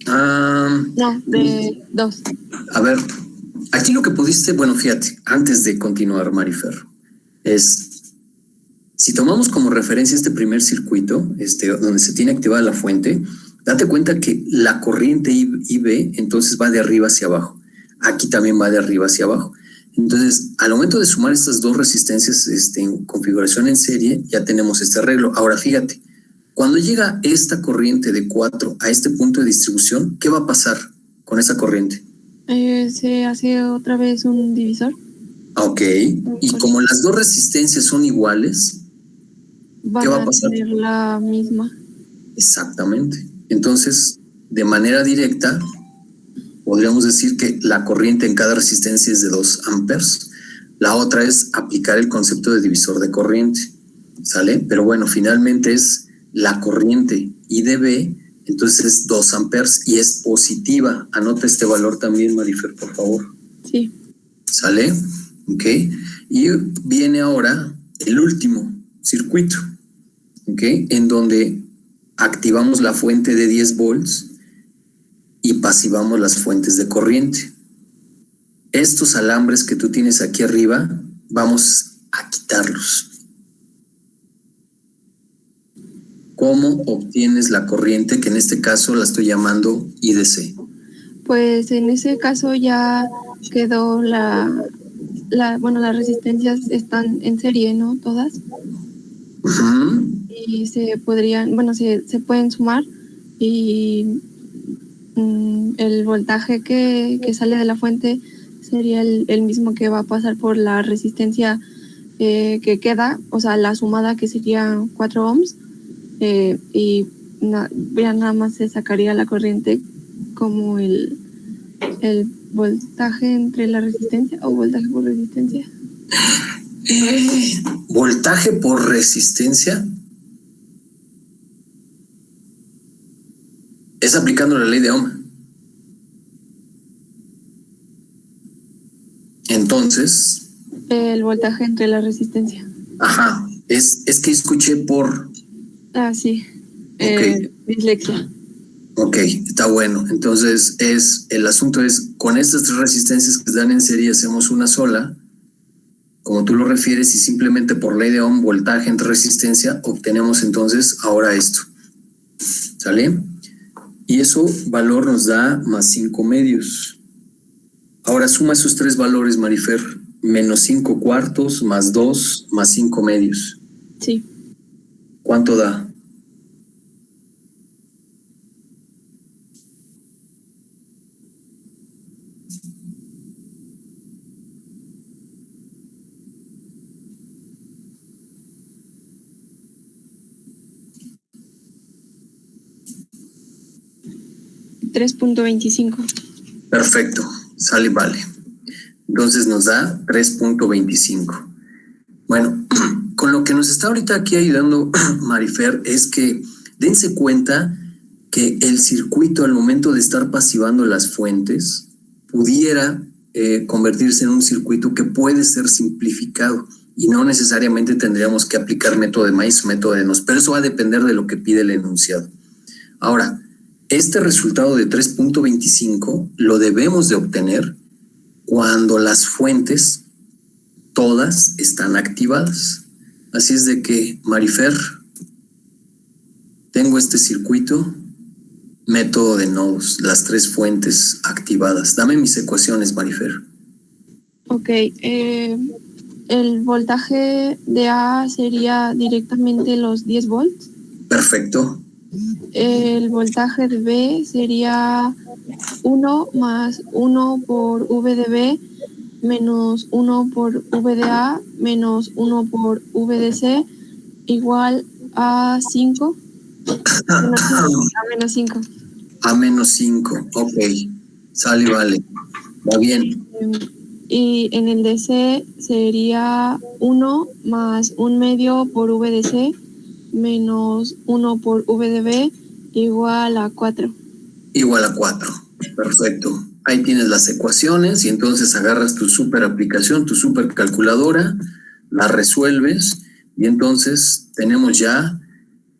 No, de 2. A ver, aquí lo que pudiste, bueno, fíjate, antes de continuar, Marifer, es, si tomamos como referencia este primer circuito, donde se tiene activada la fuente, date cuenta que la corriente IB entonces va de arriba hacia abajo. Aquí también va de arriba hacia abajo. Entonces, al momento de sumar estas dos resistencias en configuración en serie, ya tenemos este arreglo. Ahora, fíjate, cuando llega esta corriente de 4 a este punto de distribución, ¿qué va a pasar con esa corriente? Se hace otra vez un divisor. Ok, y como las dos resistencias son iguales, ¿qué va a pasar? Van a tener la misma. Exactamente. Entonces, de manera directa, podríamos decir que la corriente en cada resistencia es de 2 amperes. La otra es aplicar el concepto de divisor de corriente, ¿sale? Pero bueno, finalmente es la corriente IDB, entonces es 2 amperes y es positiva. Anota este valor también, Marifer, por favor. Sí. ¿Sale? Ok. Y viene ahora el último circuito, ¿ok? En donde activamos la fuente de 10 volts y pasivamos las fuentes de corriente. Estos alambres que tú tienes aquí arriba, vamos a quitarlos. ¿Cómo obtienes la corriente, que en este caso la estoy llamando IDC? Pues en ese caso ya quedó bueno, las resistencias están en serie, ¿no? Todas. Y se podrían, bueno, se pueden sumar y el voltaje que sale de la fuente sería el mismo que va a pasar por la resistencia que queda, o sea, la sumada que sería 4 ohms, y ya nada más se sacaría la corriente como el voltaje entre la resistencia o voltaje por resistencia. ¿Voltaje por resistencia? Es aplicando la ley de Ohm. Entonces... El voltaje entre la resistencia. Ajá, es que escuché por... Ah, sí. Okay. Dislexia. Ok, está bueno. Entonces, el asunto es, con estas 3 resistencias que dan en serie, hacemos una sola, como tú lo refieres, y simplemente por ley de Ohm, voltaje entre resistencia, obtenemos entonces ahora esto. ¿Sale? Y eso valor nos da más 5 medios. Ahora suma esos 3 valores, Marifer. Menos 5 cuartos, más 2, más 5 medios. Sí. ¿Cuánto da? $3.25. Perfecto, sale y vale. Entonces nos da 3.25. Bueno, con lo que nos está ahorita aquí ayudando Marifer es que dense cuenta que el circuito al momento de estar pasivando las fuentes pudiera convertirse en un circuito que puede ser simplificado y no necesariamente tendríamos que aplicar método de maíz o método de Nos, pero eso va a depender de lo que pide el enunciado. Ahora, este resultado de 3.25 lo debemos de obtener cuando las fuentes todas están activadas. Así es de que, Marifer, tengo este circuito, método de nodos, las 3 fuentes activadas. Dame mis ecuaciones, Marifer. Ok, el voltaje de A sería directamente los 10 volts. Perfecto. El voltaje de B sería 1 más 1 por V de B menos 1 por V de A menos 1 por V de C igual a 5. A menos 5. A menos 5, ok. Sale y vale. Va bien. Y en el de C sería 1 más 1 medio por V de C menos 1 por V de B igual a 4. Igual a 4. Perfecto. Ahí tienes las ecuaciones y entonces agarras tu super aplicación, tu super calculadora, la resuelves y entonces tenemos ya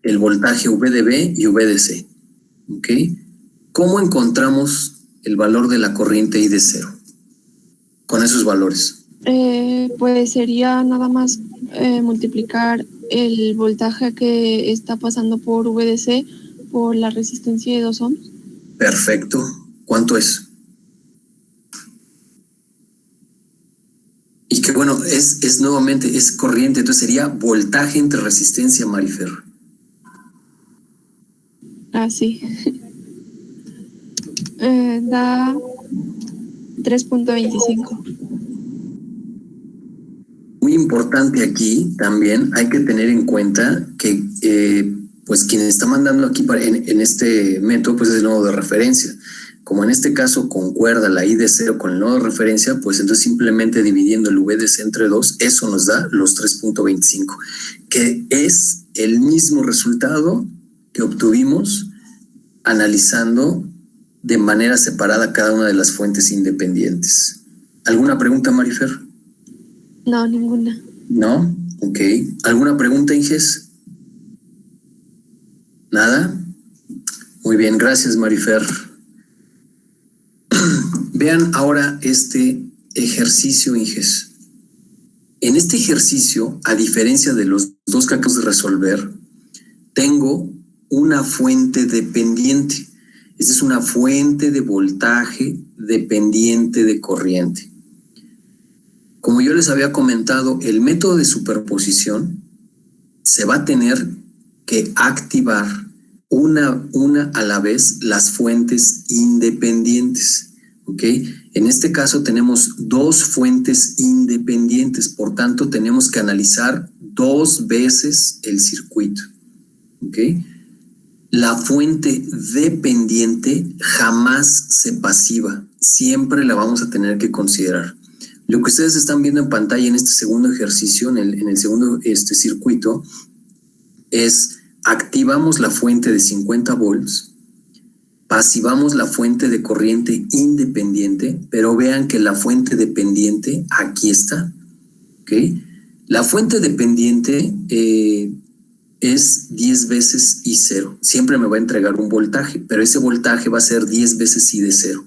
el voltaje V de B y V de C. ¿Ok? ¿Cómo encontramos el valor de la corriente I de 0 con esos valores? Pues sería nada más multiplicar el voltaje que está pasando por VDC por la resistencia de 2 ohms. Perfecto. ¿Cuánto es? Y que bueno, es nuevamente, es corriente, entonces sería voltaje entre resistencia, Marifer. Ah, sí. Da 3.25. Muy importante aquí también hay que tener en cuenta que pues quien está mandando aquí en este método, pues es el nodo de referencia. Como en este caso concuerda la I de 0 con el nodo de referencia, pues entonces simplemente dividiendo el VDC entre 2, eso nos da los 3.25, que es el mismo resultado que obtuvimos analizando de manera separada cada una de las fuentes independientes. ¿Alguna pregunta, Marifer? No, ninguna. ¿No? Ok. ¿Alguna pregunta, Inges? ¿Nada? Muy bien, gracias, Marifer. Vean ahora este ejercicio, Inges. En este ejercicio, a diferencia de los dos que acabamos de resolver, tengo una fuente dependiente. Esta es una fuente de voltaje dependiente de corriente. Como yo les había comentado, el método de superposición se va a tener que activar una a la vez las fuentes independientes, ¿ok? En este caso tenemos dos fuentes independientes, por tanto tenemos que analizar dos veces el circuito, ¿ok? La fuente dependiente jamás se pasiva, siempre la vamos a tener que considerar. Lo que ustedes están viendo en pantalla en este segundo ejercicio, en el segundo circuito, es activamos la fuente de 50 volts, pasivamos la fuente de corriente independiente, pero vean que la fuente dependiente aquí está, ¿ok? La fuente dependiente es 10 veces I0. Siempre me va a entregar un voltaje, pero ese voltaje va a ser 10 veces I de 0.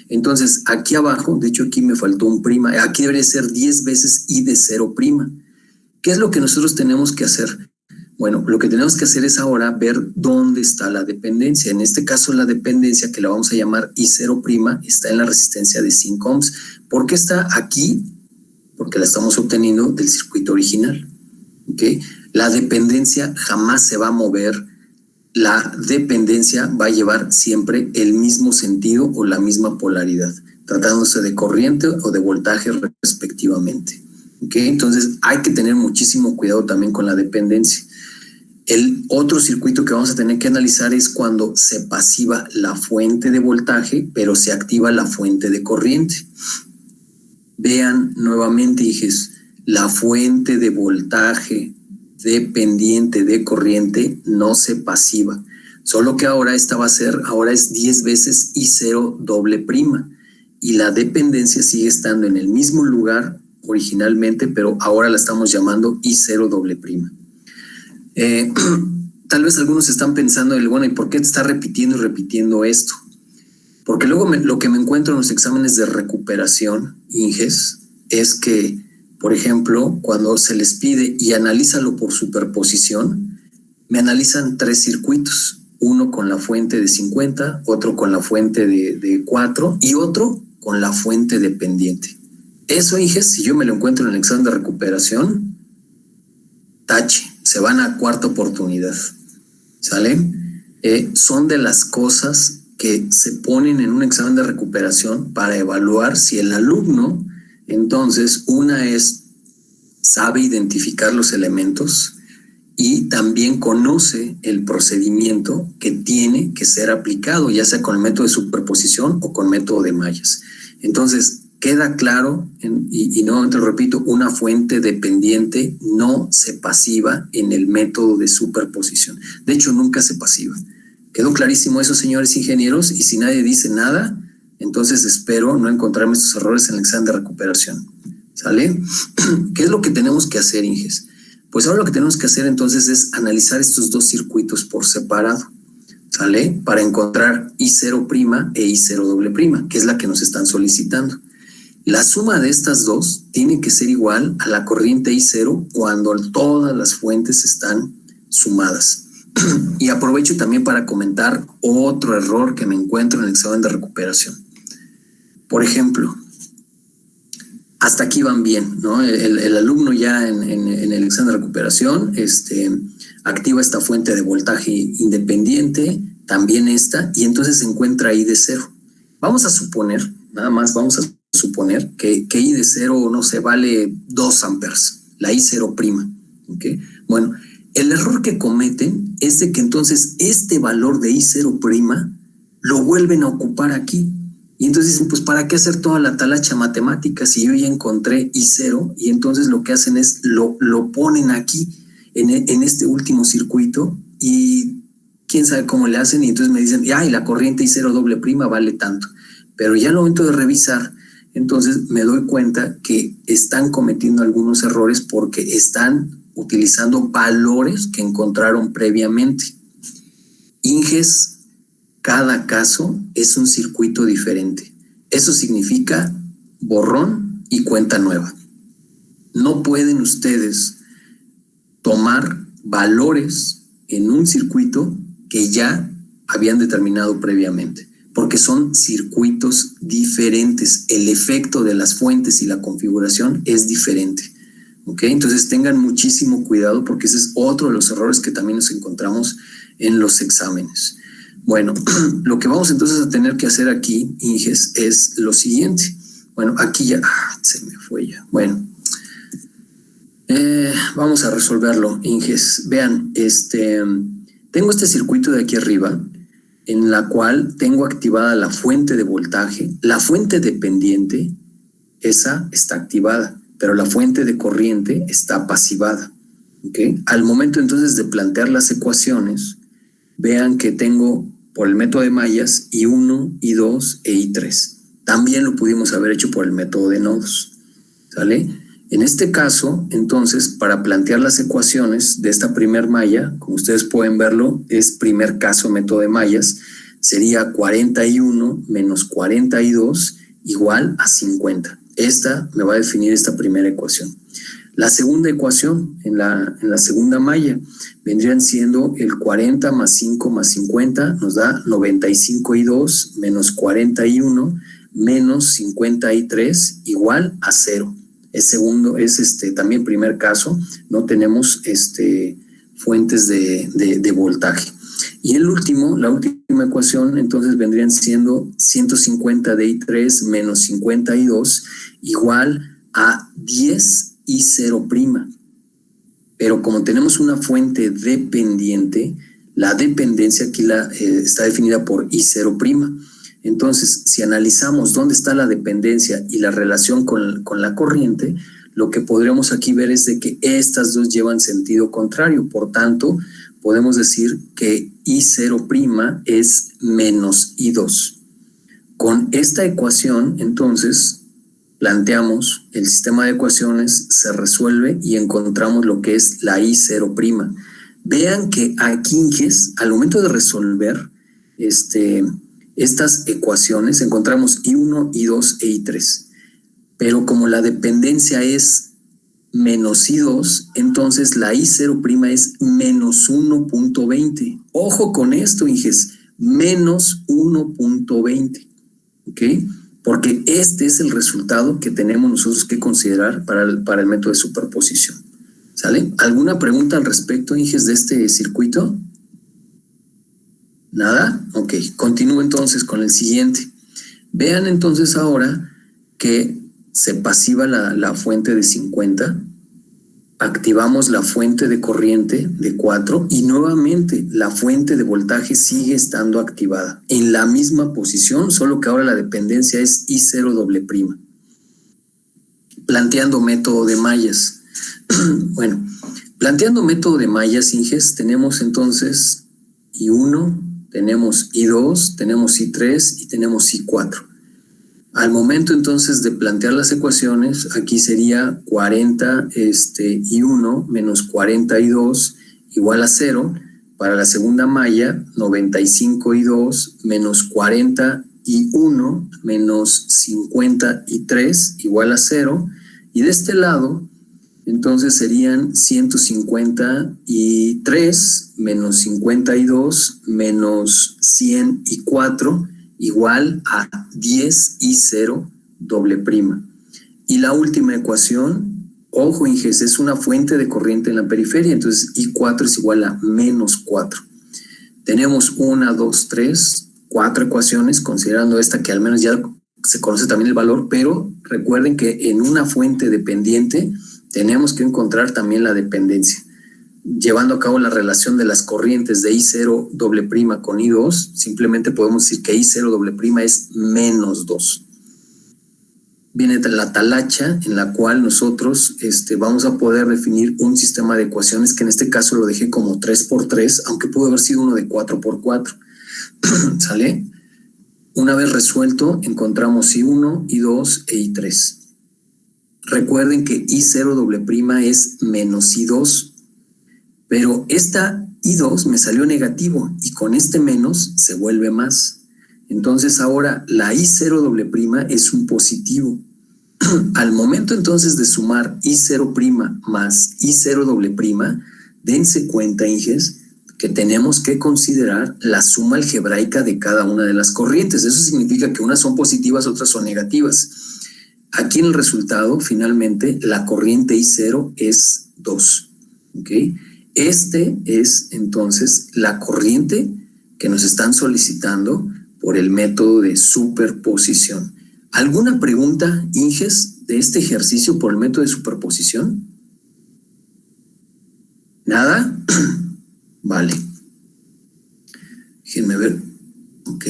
Entonces, aquí abajo, de hecho aquí me faltó un prima, aquí debería ser 10 veces I de 0 prima. ¿Qué es lo que nosotros tenemos que hacer? Bueno, lo que tenemos que hacer es ahora ver dónde está la dependencia. En este caso, la dependencia, que la vamos a llamar I0 prima, está en la resistencia de 5 ohms. ¿Por qué está aquí? Porque la estamos obteniendo del circuito original, ¿ok? La dependencia jamás se va a mover. La dependencia va a llevar siempre el mismo sentido o la misma polaridad, tratándose de corriente o de voltaje respectivamente. ¿Okay? Entonces hay que tener muchísimo cuidado también con la dependencia. El otro circuito que vamos a tener que analizar es cuando se pasiva la fuente de voltaje, pero se activa la fuente de corriente. Vean nuevamente, hijes, la fuente de voltaje dependiente de corriente no se pasiva, solo que ahora esta va a ser, ahora es 10 veces I0 doble prima, y la dependencia sigue estando en el mismo lugar originalmente, pero ahora la estamos llamando I0 doble prima. Tal vez algunos están pensando, bueno, ¿y por qué te está repitiendo y repitiendo esto? Porque luego lo que me encuentro en los exámenes de recuperación, Inges, es que, por ejemplo, cuando se les pide y analízalo por superposición, me analizan 3 circuitos, uno con la fuente de 50, otro con la fuente de 4 y otro con la fuente dependiente. Eso, Inges, si yo me lo encuentro en el examen de recuperación, tache, se van a cuarta oportunidad, ¿sale? Son de las cosas que se ponen en un examen de recuperación para evaluar si el alumno, entonces, una es, sabe identificar los elementos y también conoce el procedimiento que tiene que ser aplicado, ya sea con el método de superposición o con método de mallas. Entonces, queda claro, y nuevamente lo repito, una fuente dependiente no se pasiva en el método de superposición. De hecho, nunca se pasiva. ¿Quedó clarísimo eso, señores ingenieros? Y si nadie dice nada, entonces espero no encontrarme estos errores en el examen de recuperación. ¿Sale? ¿Qué es lo que tenemos que hacer, Inges? Pues ahora lo que tenemos que hacer entonces es analizar estos dos circuitos por separado, ¿sale? Para encontrar I0' e I0', que es la que nos están solicitando. La suma de estas dos tiene que ser igual a la corriente I0 cuando todas las fuentes están sumadas. Y aprovecho también para comentar otro error que me encuentro en el examen de recuperación. Por ejemplo, hasta aquí van bien, ¿no? El alumno ya en el examen de recuperación activa esta fuente de voltaje independiente, también esta, y entonces se encuentra I de 0. Vamos a suponer, nada más vamos a suponer que I de 0, no sé, vale 2 amperes, la I0'. ¿Okay? Bueno, El error que cometen es de que entonces este valor de I0' lo vuelven a ocupar aquí. Y entonces dicen, pues ¿para qué hacer toda la talacha matemática si yo ya encontré I0? Y entonces lo que hacen es lo ponen aquí en este último circuito y quién sabe cómo le hacen. Y entonces me dicen, ay, la corriente I0' vale tanto. Pero ya al momento de revisar, entonces me doy cuenta que están cometiendo algunos errores porque están utilizando valores que encontraron previamente. Inges, cada caso es un circuito diferente. Eso significa borrón y cuenta nueva. No pueden ustedes tomar valores en un circuito que ya habían determinado previamente, porque son circuitos diferentes. El efecto de las fuentes y la configuración es diferente. ¿Ok? Entonces tengan muchísimo cuidado porque ese es otro de los errores que también nos encontramos en los exámenes. Bueno, lo que vamos entonces a tener que hacer aquí, Inges, es lo siguiente. Bueno, aquí ya, se me fue ya. Bueno, vamos a resolverlo, Inges. Vean, tengo este circuito de aquí arriba en la cual tengo activada la fuente de voltaje. La fuente dependiente, esa está activada, pero la fuente de corriente está pasivada. ¿Okay? Al momento entonces de plantear las ecuaciones, vean que tengo por el método de mallas I1, I2 e I3. También lo pudimos haber hecho por el método de nodos. ¿Sale? En este caso, entonces, para plantear las ecuaciones de esta primer malla, como ustedes pueden verlo, es primer caso método de mallas, sería 41 menos 42 igual a 50. Esta me va a definir esta primera ecuación. La segunda ecuación, en la segunda malla, vendrían siendo el 40 más 5 más 50, nos da 95i2 menos 41 menos 50i3 igual a 0. Es segundo, es también primer caso, no tenemos fuentes de voltaje. Y el último, la última ecuación, entonces vendrían siendo 150 de I3 menos 50 I2 igual a 10 I0'. Pero como tenemos una fuente dependiente, la dependencia aquí está definida por I0'. Entonces, si analizamos dónde está la dependencia y la relación con la corriente, lo que podríamos aquí ver es de que estas dos llevan sentido contrario. Por tanto, podemos decir que I0' es menos I2. Con esta ecuación, entonces, planteamos el sistema de ecuaciones, se resuelve y encontramos lo que es la I0'. Vean que aquí, al momento de resolver estas ecuaciones, encontramos I1, I2 e I3. Pero como la dependencia es menos I2, entonces la I0' es menos 1.20. Ojo con esto, Inges, menos 1.20. ¿Ok? Porque este es el resultado que tenemos nosotros que considerar para el método de superposición. ¿Sale? ¿Alguna pregunta al respecto, Inges, de este circuito? ¿Nada? Ok, continúo entonces con el siguiente. Vean entonces ahora que se pasiva la fuente de 50, activamos la fuente de corriente de 4 y nuevamente la fuente de voltaje sigue estando activada en la misma posición, solo que ahora la dependencia es I0'. Planteando método de mallas. Bueno, planteando método de mallas, Inges, tenemos entonces I1, tenemos I2, tenemos I3 y tenemos I4. Al momento entonces de plantear las ecuaciones, aquí sería 40 I1 menos 40 I2 igual a 0. Para la segunda malla, 95 I2 menos 40 I1 menos 50 I3 igual a 0. Y de este lado, entonces serían 150 I3 menos 50 I2 menos 100 I4 igual a 10 I0'. Y la última ecuación, ojo, Inges, es una fuente de corriente en la periferia, entonces I4 es igual a menos 4. Tenemos 1, 2, 3, 4 ecuaciones, considerando esta que al menos ya se conoce también el valor, pero recuerden que en una fuente dependiente tenemos que encontrar también la dependencia. llevando a cabo la relación de las corrientes de I0 doble prima con I2, simplemente podemos decir que I0 doble prima es menos 2. Viene la talacha en la cual nosotros vamos a poder definir un sistema de ecuaciones que en este caso lo dejé como 3x3, aunque pudo haber sido uno de 4x4. ¿Sale? Una vez resuelto, encontramos I1, I2 e I3. Recuerden que I0 doble prima es menos I2, pero esta I2 me salió negativo y con este menos se vuelve más. Entonces ahora la I0 doble prima es un positivo. Al momento entonces de sumar I0 prima más I0 doble prima, dense cuenta, Inges, que tenemos que considerar la suma algebraica de cada una de las corrientes. Eso significa que unas son positivas, otras son negativas. Aquí en el resultado, finalmente, la corriente I0 es 2. ¿Ok? Este es entonces la corriente que nos están solicitando por el método de superposición. ¿Alguna pregunta, Inges, de este ejercicio por el método de superposición? ¿Nada? Vale. Déjenme ver. Ok.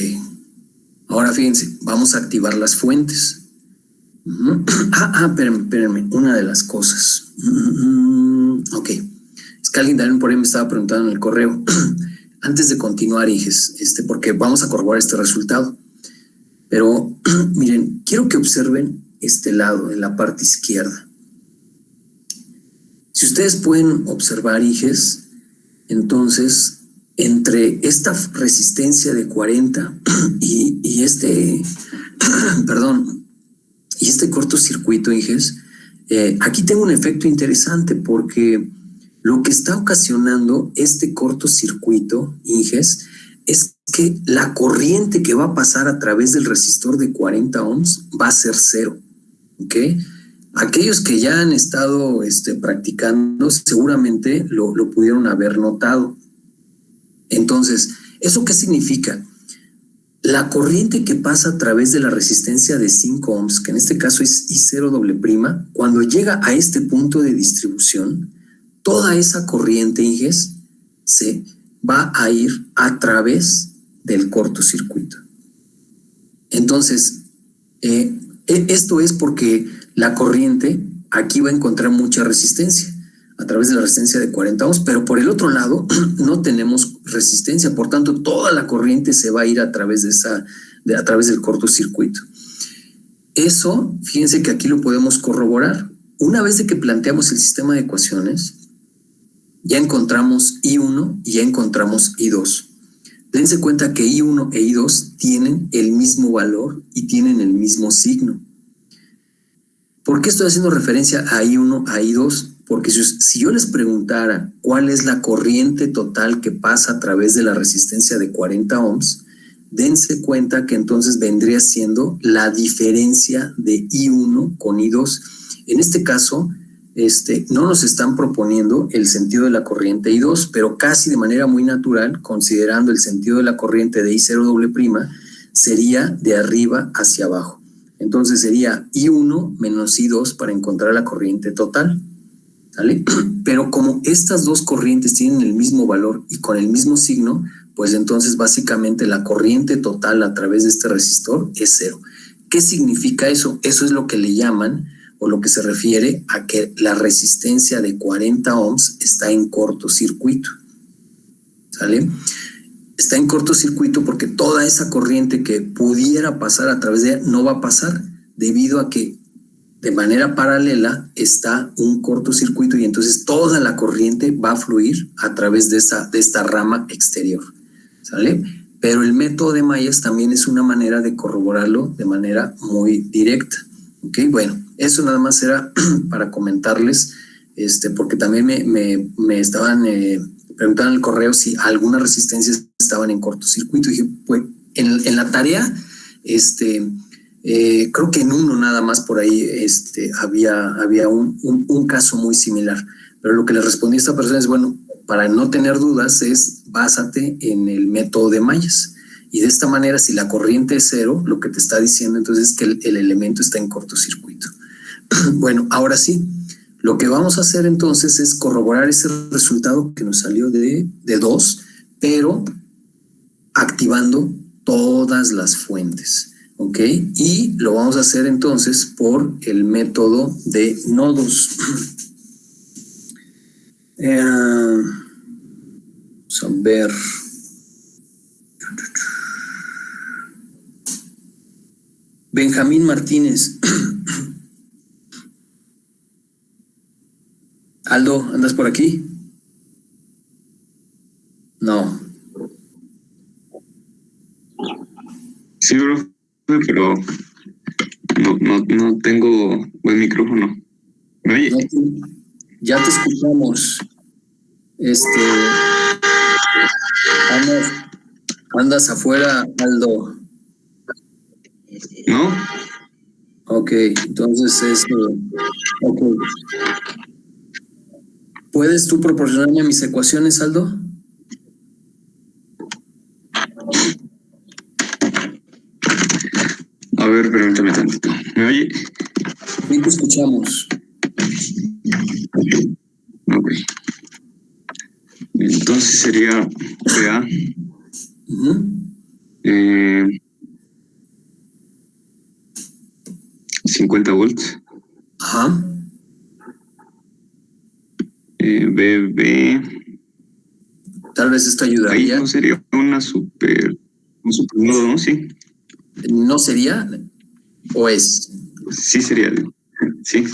Ahora fíjense, vamos a activar las fuentes. Espérenme. Una de las cosas. Ok. Es que alguien también por ahí me estaba preguntando en el correo. Antes de continuar, Inges, porque vamos a corroborar este resultado. Pero miren, quiero que observen este lado, en la parte izquierda. Si ustedes pueden observar, Inges, entonces, entre esta resistencia de 40 y este cortocircuito, Inges, aquí tengo un efecto interesante porque lo que está ocasionando este cortocircuito, Inges, es que la corriente que va a pasar a través del resistor de 40 ohms va a ser 0. ¿Ok? Aquellos que ya han estado practicando seguramente lo pudieron haber notado. Entonces, ¿eso qué significa? La corriente que pasa a través de la resistencia de 5 ohms, que en este caso es I0 doble prima, cuando llega a este punto de distribución, toda esa corriente, Inges, se va a ir a través del cortocircuito. Entonces, esto es porque la corriente aquí va a encontrar mucha resistencia a través de la resistencia de 40 ohms, pero por el otro lado no tenemos resistencia, por tanto toda la corriente se va a ir a través a través del cortocircuito. Eso, fíjense que aquí lo podemos corroborar. Una vez de que planteamos el sistema de ecuaciones, ya encontramos I1 y ya encontramos I2. Dense cuenta que I1 e I2 tienen el mismo valor y tienen el mismo signo. ¿Por qué estoy haciendo referencia a I1, a I2? Porque si yo les preguntara cuál es la corriente total que pasa a través de la resistencia de 40 ohms, dense cuenta que entonces vendría siendo la diferencia de I1 con I2. En este caso, no nos están proponiendo el sentido de la corriente I2, pero casi de manera muy natural, considerando el sentido de la corriente de I0 doble prima, sería de arriba hacia abajo. Entonces sería I1 menos I2 para encontrar la corriente total. ¿Sale? Pero como estas dos corrientes tienen el mismo valor y con el mismo signo, pues entonces básicamente la corriente total a través de este resistor es 0. ¿Qué significa eso? Eso es lo que le llaman o lo que se refiere a que la resistencia de 40 ohms está en cortocircuito. ¿Sale? Está en cortocircuito porque toda esa corriente que pudiera pasar a través de ella no va a pasar debido a que de manera paralela está un cortocircuito y entonces toda la corriente va a fluir a través de esta rama exterior. ¿Sale? Pero el método de Myers también es una manera de corroborarlo de manera muy directa. ¿Ok? Bueno, eso nada más era para comentarles, porque también me estaban preguntando en el correo si algunas resistencias estaban en cortocircuito. Y dije, pues en la tarea, creo que en uno nada más por ahí había un caso muy similar. Pero lo que le respondí a esta persona es, bueno, para no tener dudas es básate en el método de Myers. Y de esta manera, si la corriente es 0, lo que te está diciendo entonces es que el elemento está en cortocircuito. Bueno, ahora sí, Lo que vamos a hacer entonces es corroborar ese resultado que nos salió de 2, pero activando todas las fuentes. ¿Ok? Y lo vamos a hacer entonces por el método de nodos. Vamos a ver. Benjamín Martínez. Aldo, ¿andas por aquí? No. Sí, bro, pero no tengo buen micrófono. ¿Me oye? Ya te escuchamos. Andas afuera, Aldo. ¿No? Ok, entonces ok. ¿Puedes tú proporcionarme mis ecuaciones, Aldo? A ver, permítame tantito. ¿Me oye? Sí, te escuchamos. Ok. Entonces sería PA. 50 volts. Ajá. BB. Tal vez esto Ahí ayudaría. no sería un super nodo, ¿no? Sí. ¿No sería? ¿O es? Sí sería. Sí.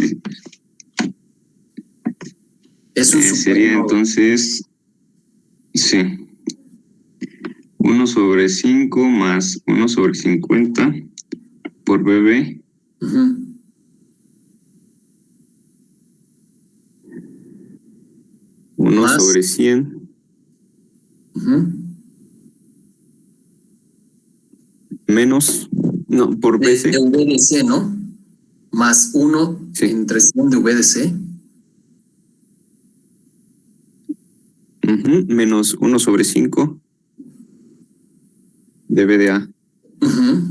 Es un sería supernodo. entonces, sí. 1/5 más 1/50 por BB. Ujú. Uno Más. sobre 100 Ujú. menos, no, por De BC. VDC, ¿no? Más 1 Sí. entre 100 de VDC. Menos 1/5 de BDA. Ujú.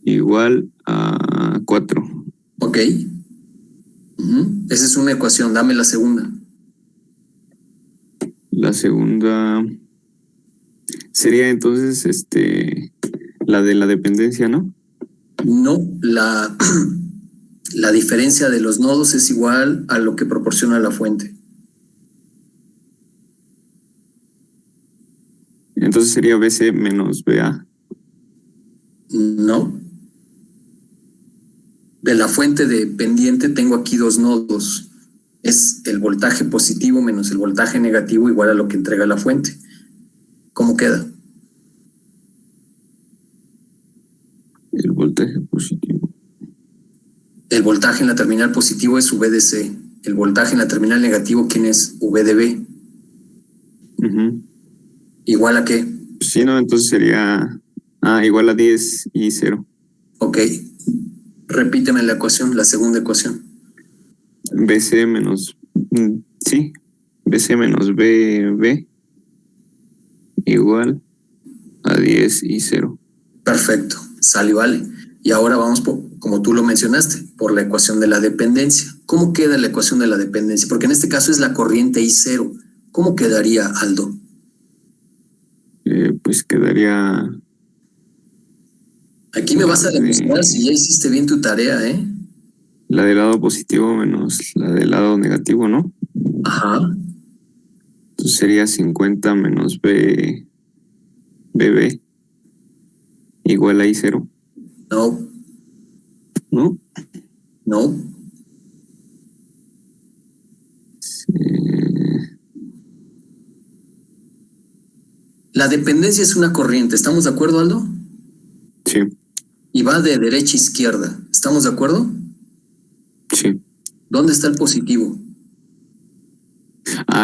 Igual a 4. Ok. Ujú. Esa es una ecuación. Dame la segunda. La segunda sería entonces la de la dependencia, ¿no? No, la diferencia de los nodos es igual a lo que proporciona la fuente. Entonces sería BC menos BA. No. De la fuente dependiente tengo aquí 2 nodos. Es el voltaje positivo menos el voltaje negativo igual a lo que entrega la fuente. ¿Cómo queda? El voltaje positivo. El voltaje en la terminal positivo es VDC. El voltaje en la terminal negativo, ¿quién es? VDB. ¿Igual a qué? Sí, no, entonces sería igual a 10 y 0. Ok. Repíteme la ecuación, la segunda ecuación. BC menos, sí, BC menos BB igual a 10 y 0. Perfecto, sale y vale. Y ahora vamos, como tú lo mencionaste, por la ecuación de la dependencia. ¿Cómo queda la ecuación de la dependencia? Porque en este caso es la corriente I0. ¿Cómo quedaría, Aldo? Pues quedaría... Aquí me vas a demostrar si ya hiciste bien tu tarea, ¿eh? La del lado positivo menos la del lado negativo, ¿no? Ajá. Entonces sería 50 menos BB igual a I0. No, ¿No? no. La dependencia es una corriente, ¿estamos de acuerdo, Aldo? Sí. Y va de derecha a izquierda, ¿estamos de acuerdo? Sí. ¿Dónde está el positivo?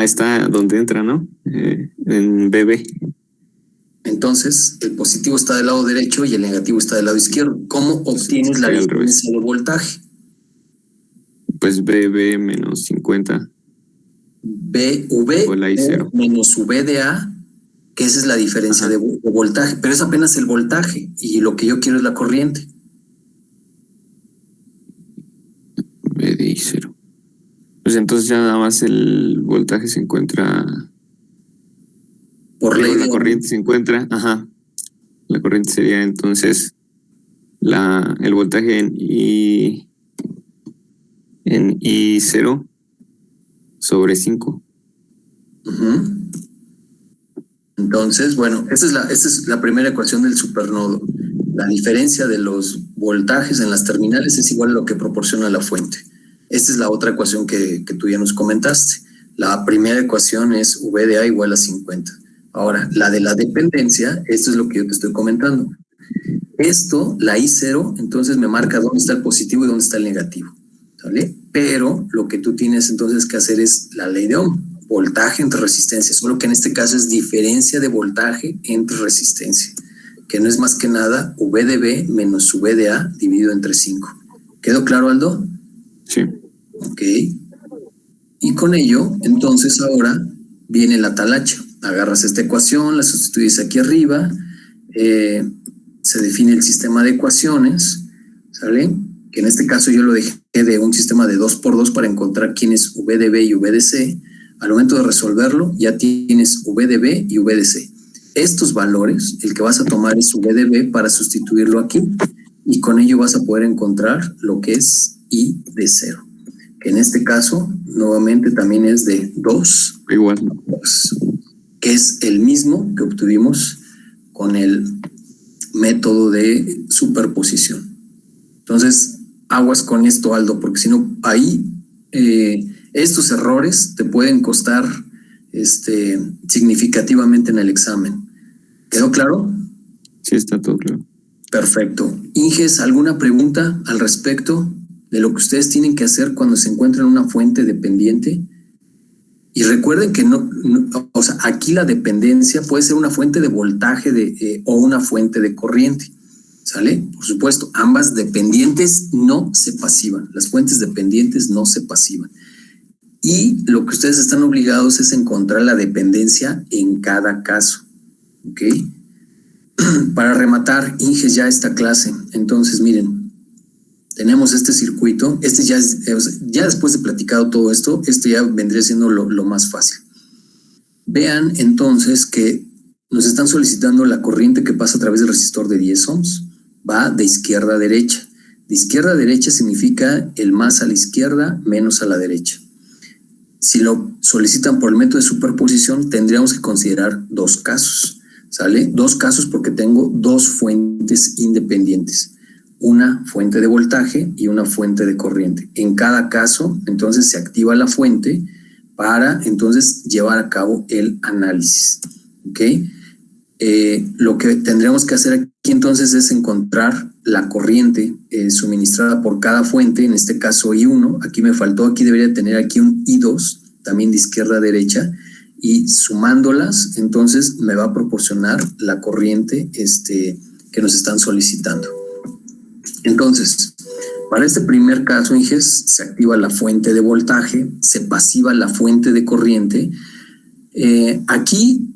Está donde entra, ¿no? En BB. Entonces, el positivo está del lado derecho y el negativo está del lado izquierdo. ¿Cómo obtienes la diferencia de voltaje? Pues BB menos 50. BV menos VDA, que esa es la diferencia de voltaje, pero es apenas el voltaje y lo que yo quiero es la corriente. VD y 0. Pues entonces ya nada más el voltaje se encuentra... Por ley la de corriente se encuentra, ajá. La corriente sería entonces el voltaje en I0 sobre 5. Uh-huh. Entonces, bueno, esa es la primera ecuación del supernodo. La diferencia de los voltajes en las terminales es igual a lo que proporciona la fuente. Esta es la otra ecuación que tú ya nos comentaste. La primera ecuación es V de A igual a 50. Ahora, la de la dependencia, esto es lo que yo te estoy comentando. Esto, la I0, entonces me marca dónde está el positivo y dónde está el negativo, ¿vale? Pero lo que tú tienes entonces que hacer es la ley de Ohm, voltaje entre resistencia, solo que en este caso es diferencia de voltaje entre resistencia, que no es más que nada V de B menos V de A dividido entre 5. ¿Quedó claro, Aldo? Sí. Ok. Y con ello, entonces ahora viene la talacha. Agarras esta ecuación, la sustituyes aquí arriba, se define el sistema de ecuaciones, ¿sale? Que en este caso yo lo dejé de un sistema de 2x2 para encontrar quién es V de B y V de C. Al momento de resolverlo, ya tienes V de B y V de C. Estos valores, el que vas a tomar es V de B para sustituirlo aquí, y con ello vas a poder encontrar lo que es I de 0. Que en este caso, nuevamente también es de 2. Igual. 2, que es el mismo que obtuvimos con el método de superposición. Entonces, aguas con esto, Aldo, porque si no, ahí estos errores te pueden costar significativamente en el examen. ¿Quedó claro? Sí, está todo claro. Perfecto. Inges, ¿alguna pregunta al respecto de lo que ustedes tienen que hacer cuando se encuentran una fuente dependiente? Y recuerden que o sea, aquí la dependencia puede ser una fuente de voltaje o una fuente de corriente, ¿sale? Por supuesto, ambas dependientes no se pasivan. Las fuentes dependientes no se pasivan. Y lo que ustedes están obligados es encontrar la dependencia en cada caso, ¿ok? Para rematar, Inges, ya esta clase. Entonces, miren, tenemos este circuito. Ya después de platicado todo esto, ya vendría siendo lo más fácil. Vean entonces que nos están solicitando la corriente que pasa a través del resistor de 10 ohms. Va de izquierda a derecha. De izquierda a derecha significa el más a la izquierda menos a la derecha. Si lo solicitan por el método de superposición, tendríamos que considerar dos casos, ¿sale? Dos casos porque tengo dos fuentes independientes. Una fuente de voltaje y una fuente de corriente. En cada caso, entonces, se activa la fuente para, entonces, llevar a cabo el análisis, ¿ok? Lo que tendríamos que hacer aquí, entonces, es encontrar la corriente suministrada por cada fuente, en este caso I1. Aquí me faltó, aquí debería tener aquí un I2, también de izquierda a derecha, y sumándolas, entonces, me va a proporcionar la corriente que nos están solicitando. Entonces, para este primer caso, Inges, se activa la fuente de voltaje, se pasiva la fuente de corriente. Aquí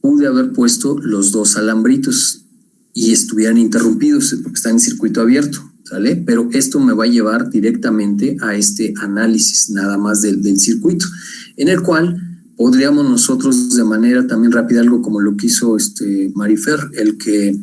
pude haber puesto los dos alambritos y estuvieran interrumpidos porque están en circuito abierto, ¿sale? Pero esto me va a llevar directamente a este análisis nada más del circuito, en el cual podríamos nosotros de manera también rápida, algo como lo que hizo Marifer, el que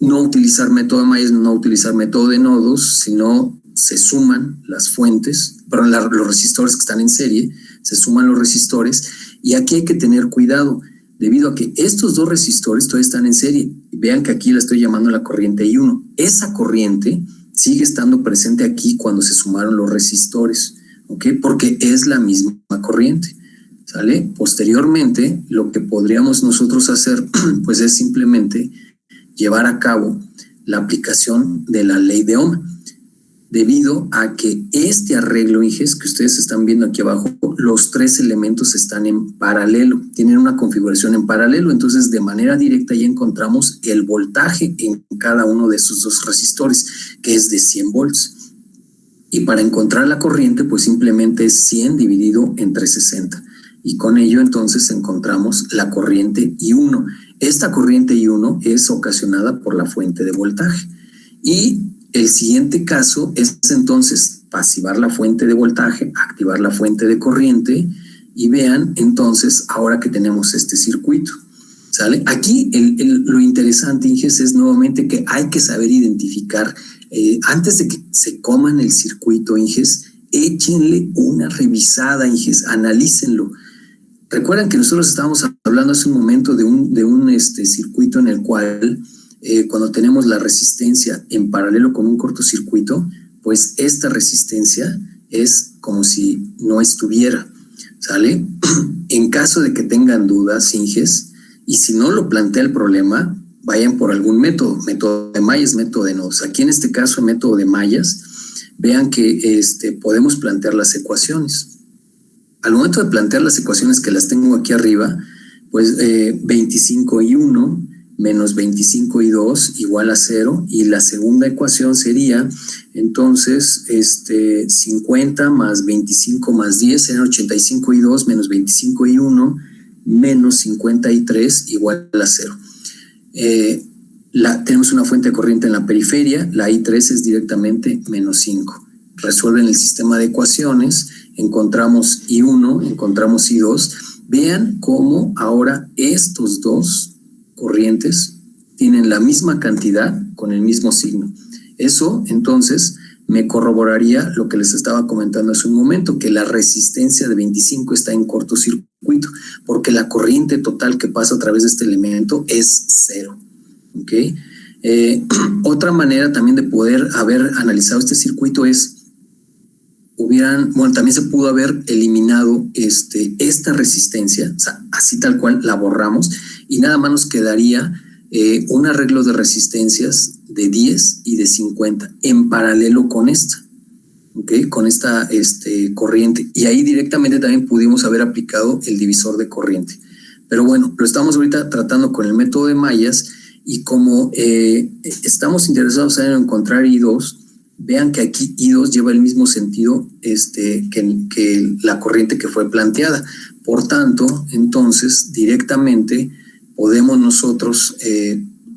no utilizar método de Myers, no utilizar método de nodos, sino se suman las fuentes, perdón, los resistores que están en serie, se suman los resistores, y aquí hay que tener cuidado, debido a que estos dos resistores todavía están en serie. Vean que aquí la estoy llamando la corriente I1. Esa corriente sigue estando presente aquí cuando se sumaron los resistores, ¿ok? Porque es la misma corriente, ¿sale? Posteriormente, lo que podríamos nosotros hacer, pues es simplemente llevar a cabo la aplicación de la ley de Ohm, debido a que este arreglo, Inges, que ustedes están viendo aquí abajo, los tres elementos están en paralelo, tienen una configuración en paralelo, entonces de manera directa ya encontramos el voltaje en cada uno de esos dos resistores, que es de 100 volts. Y para encontrar la corriente, pues simplemente es 100 dividido entre 60. Y con ello entonces encontramos la corriente I1. Esta corriente I1 es ocasionada por la fuente de voltaje. Y el siguiente caso es entonces pasivar la fuente de voltaje, activar la fuente de corriente, y vean entonces ahora que tenemos este circuito, ¿sale? Aquí lo interesante, Inges, es nuevamente que hay que saber identificar, antes de que se coman el circuito, Inges, échenle una revisada, Inges, analícenlo. Recuerdan que nosotros estábamos hablando hace un momento de un circuito en el cual cuando tenemos la resistencia en paralelo con un cortocircuito, pues esta resistencia es como si no estuviera, ¿sale? En caso de que tengan dudas, Inges, y si no lo plantea el problema, vayan por algún método de mallas, método de nodos. Aquí en este caso, método de mallas, vean que podemos plantear las ecuaciones. Al momento de plantear las ecuaciones que las tengo aquí arriba, pues 25 y 1 menos 25 y 2 igual a 0, y la segunda ecuación sería entonces 50 más 25 más 10 serán 85 y 2 menos 25 y 1 menos 53 igual a 0. Tenemos una fuente de corriente en la periferia, la I3 es directamente menos 5. Resuelven el sistema de ecuaciones, encontramos I1, encontramos I2. Vean cómo ahora estos dos corrientes tienen la misma cantidad con el mismo signo. Eso, entonces, me corroboraría lo que les estaba comentando hace un momento, que la resistencia de 25 está en cortocircuito, porque la corriente total que pasa a través de este elemento es 0. ¿Ok? Otra manera también de poder haber analizado este circuito es también se pudo haber eliminado esta resistencia, o sea, así tal cual la borramos, y nada más nos quedaría un arreglo de resistencias de 10 y de 50 en paralelo con esta, ¿ok? Con esta corriente, y ahí directamente también pudimos haber aplicado el divisor de corriente. Pero bueno, lo estamos ahorita tratando con el método de mallas, y como estamos interesados en encontrar I2, vean que aquí I2 lleva el mismo sentido que la corriente que fue planteada. Por tanto, entonces, directamente podemos nosotros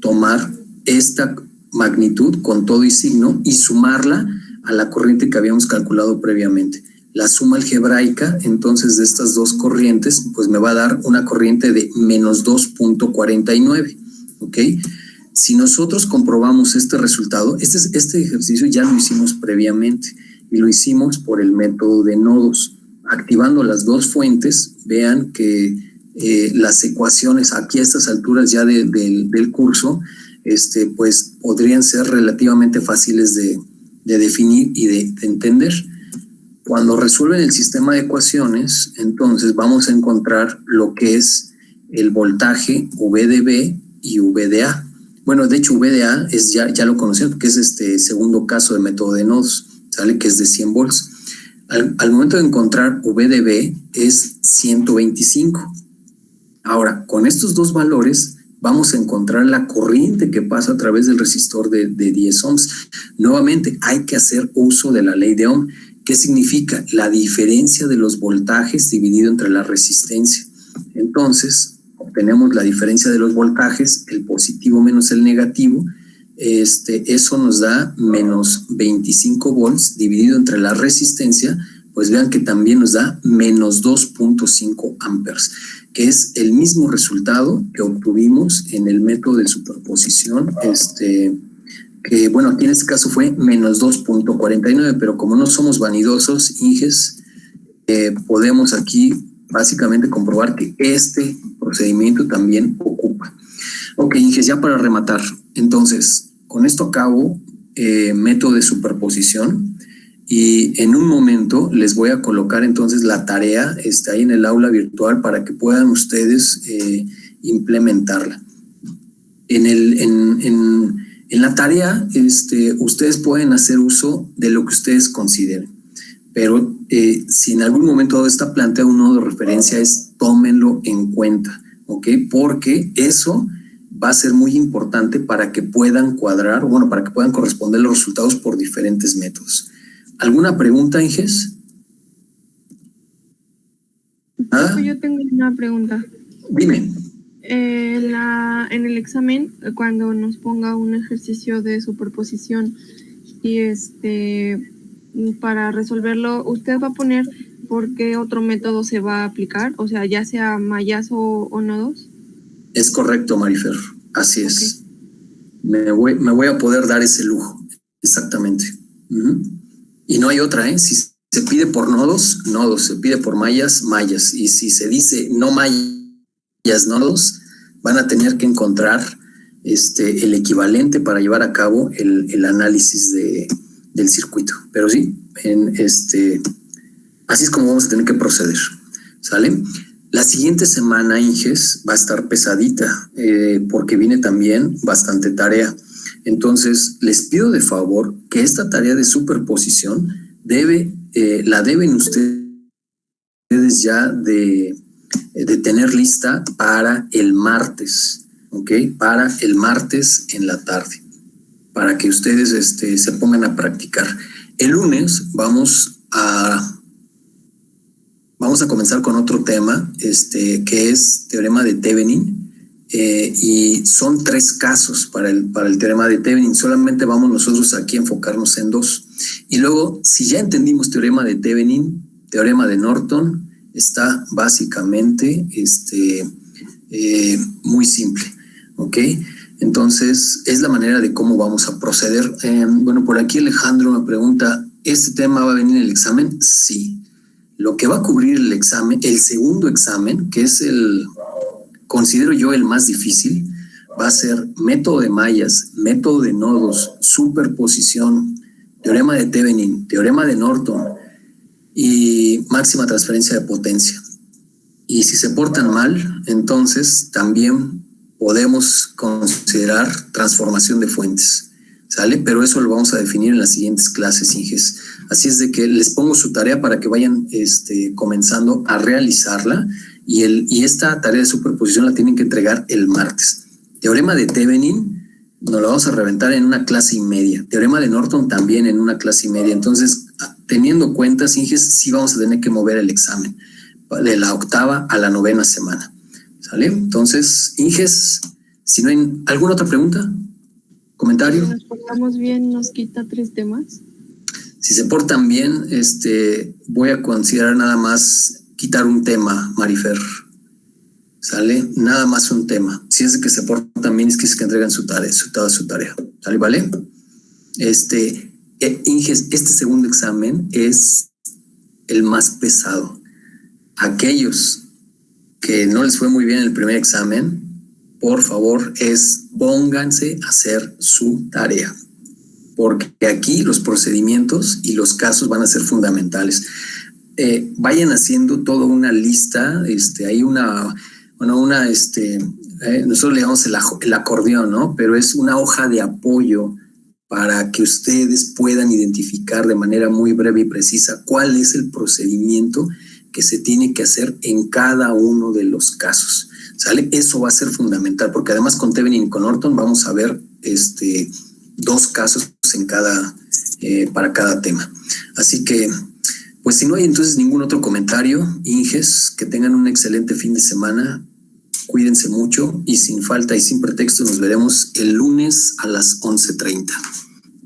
tomar esta magnitud con todo y signo y sumarla a la corriente que habíamos calculado previamente. La suma algebraica, entonces, de estas dos corrientes, pues me va a dar una corriente de menos 2.49, ¿ok? Si nosotros comprobamos este resultado, este ejercicio ya lo hicimos previamente y lo hicimos por el método de nodos. Activando las dos fuentes, vean que las ecuaciones aquí a estas alturas ya del curso, pues podrían ser relativamente fáciles de definir y de entender. Cuando resuelven el sistema de ecuaciones, entonces vamos a encontrar lo que es el voltaje V de B y V de A. Bueno, de hecho, V de A ya lo conocemos, que es segundo caso de método de nodos, ¿sale? Que es de 100 volts. Al momento de encontrar V de B es 125. Ahora, con estos dos valores vamos a encontrar la corriente que pasa a través del resistor de 10 ohms. Nuevamente, hay que hacer uso de la ley de Ohm. ¿Qué significa? La diferencia de los voltajes dividido entre la resistencia. Entonces, obtenemos la diferencia de los voltajes, el positivo menos el negativo, eso nos da menos 25 volts dividido entre la resistencia, pues vean que también nos da menos 2.5 amperes, que es el mismo resultado que obtuvimos en el método de superposición, que bueno, aquí en este caso fue menos 2.49, pero como no somos vanidosos, Inges, podemos aquí básicamente comprobar que este procedimiento también ocupa. Ok, Inges, ya para rematar, entonces, con esto acabo método de superposición, y en un momento les voy a colocar entonces la tarea ahí en el aula virtual para que puedan ustedes implementarla. En la tarea, ustedes pueden hacer uso de lo que ustedes consideren, pero si en algún momento está planteado un nodo de referencia, tómenlo en cuenta, ¿ok? Porque eso va a ser muy importante para que puedan cuadrar, bueno, para que puedan corresponder los resultados por diferentes métodos. ¿Alguna pregunta, Inges? ¿Ah? Yo tengo una pregunta. Dime. En el examen, cuando nos ponga un ejercicio de superposición y para resolverlo, ¿usted va a poner por qué otro método se va a aplicar? O sea, ya sea mallas o nodos. Es correcto, Marifer. Así es. Me voy a poder dar ese lujo. Exactamente. Y no hay otra, ¿eh? Si se pide por nodos, nodos. Se pide por mallas, mallas. Y si se dice no mallas, nodos, van a tener que encontrar el equivalente para llevar a cabo el análisis del circuito. Pero sí, así es como vamos a tener que proceder. ¿Sale? La siguiente semana, Inges, va a estar pesadita porque viene también bastante tarea. Entonces, les pido de favor que esta tarea de superposición la deben ustedes ya de tener lista para el martes, ¿ok? Para el martes en la tarde, para que ustedes se pongan a practicar. El lunes vamos a comenzar con otro tema, que es teorema de Thevenin, y son 3 casos para el teorema de Thevenin. Solamente vamos nosotros aquí a enfocarnos en 2. Y luego, si ya entendimos teorema de Thevenin, teorema de Norton, está básicamente muy simple, ¿ok? Entonces, es la manera de cómo vamos a proceder. Bueno, por aquí Alejandro me pregunta, ¿este tema va a venir en el examen? Sí. Lo que va a cubrir el examen, el segundo examen, que es considero yo el más difícil, va a ser método de mallas, método de nodos, superposición, teorema de Thevenin, teorema de Norton y máxima transferencia de potencia. Y si se portan mal, entonces también podemos considerar transformación de fuentes, ¿sale? Pero eso lo vamos a definir en las siguientes clases, Inges. Así es de que les pongo su tarea para que vayan comenzando a realizarla y esta tarea de superposición la tienen que entregar el martes. Teorema de Thevenin nos lo vamos a reventar en una clase y media. Teorema de Norton también en una clase y media. Entonces, teniendo cuentas, Inges, sí vamos a tener que mover el examen de la 8ª a la 9ª semana. ¿Sale? Entonces, Inges, si no hay alguna otra pregunta, comentario. Si nos portamos bien, nos quita 3 temas. Si se portan bien, voy a considerar nada más quitar un tema, Marifer. ¿Sale? Nada más un tema. Si es de que se portan bien, es que entregan toda su tarea. ¿Sale? ¿Vale? Inges, este segundo examen es el más pesado. Aquellos que no les fue muy bien el primer examen, por favor, pónganse a hacer su tarea. Porque aquí los procedimientos y los casos van a ser fundamentales. Vayan haciendo toda una lista, hay nosotros le llamamos el acordeón, ¿no? Pero es una hoja de apoyo para que ustedes puedan identificar de manera muy breve y precisa cuál es el procedimiento que se tiene que hacer en cada uno de los casos, ¿sale? Eso va a ser fundamental, porque además con Thevenin y con Norton vamos a ver 2 casos para cada tema. Así que, pues si no hay entonces ningún otro comentario, Inges, que tengan un excelente fin de semana, cuídense mucho y sin falta y sin pretexto nos veremos el lunes a las 11:30.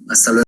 Hasta luego.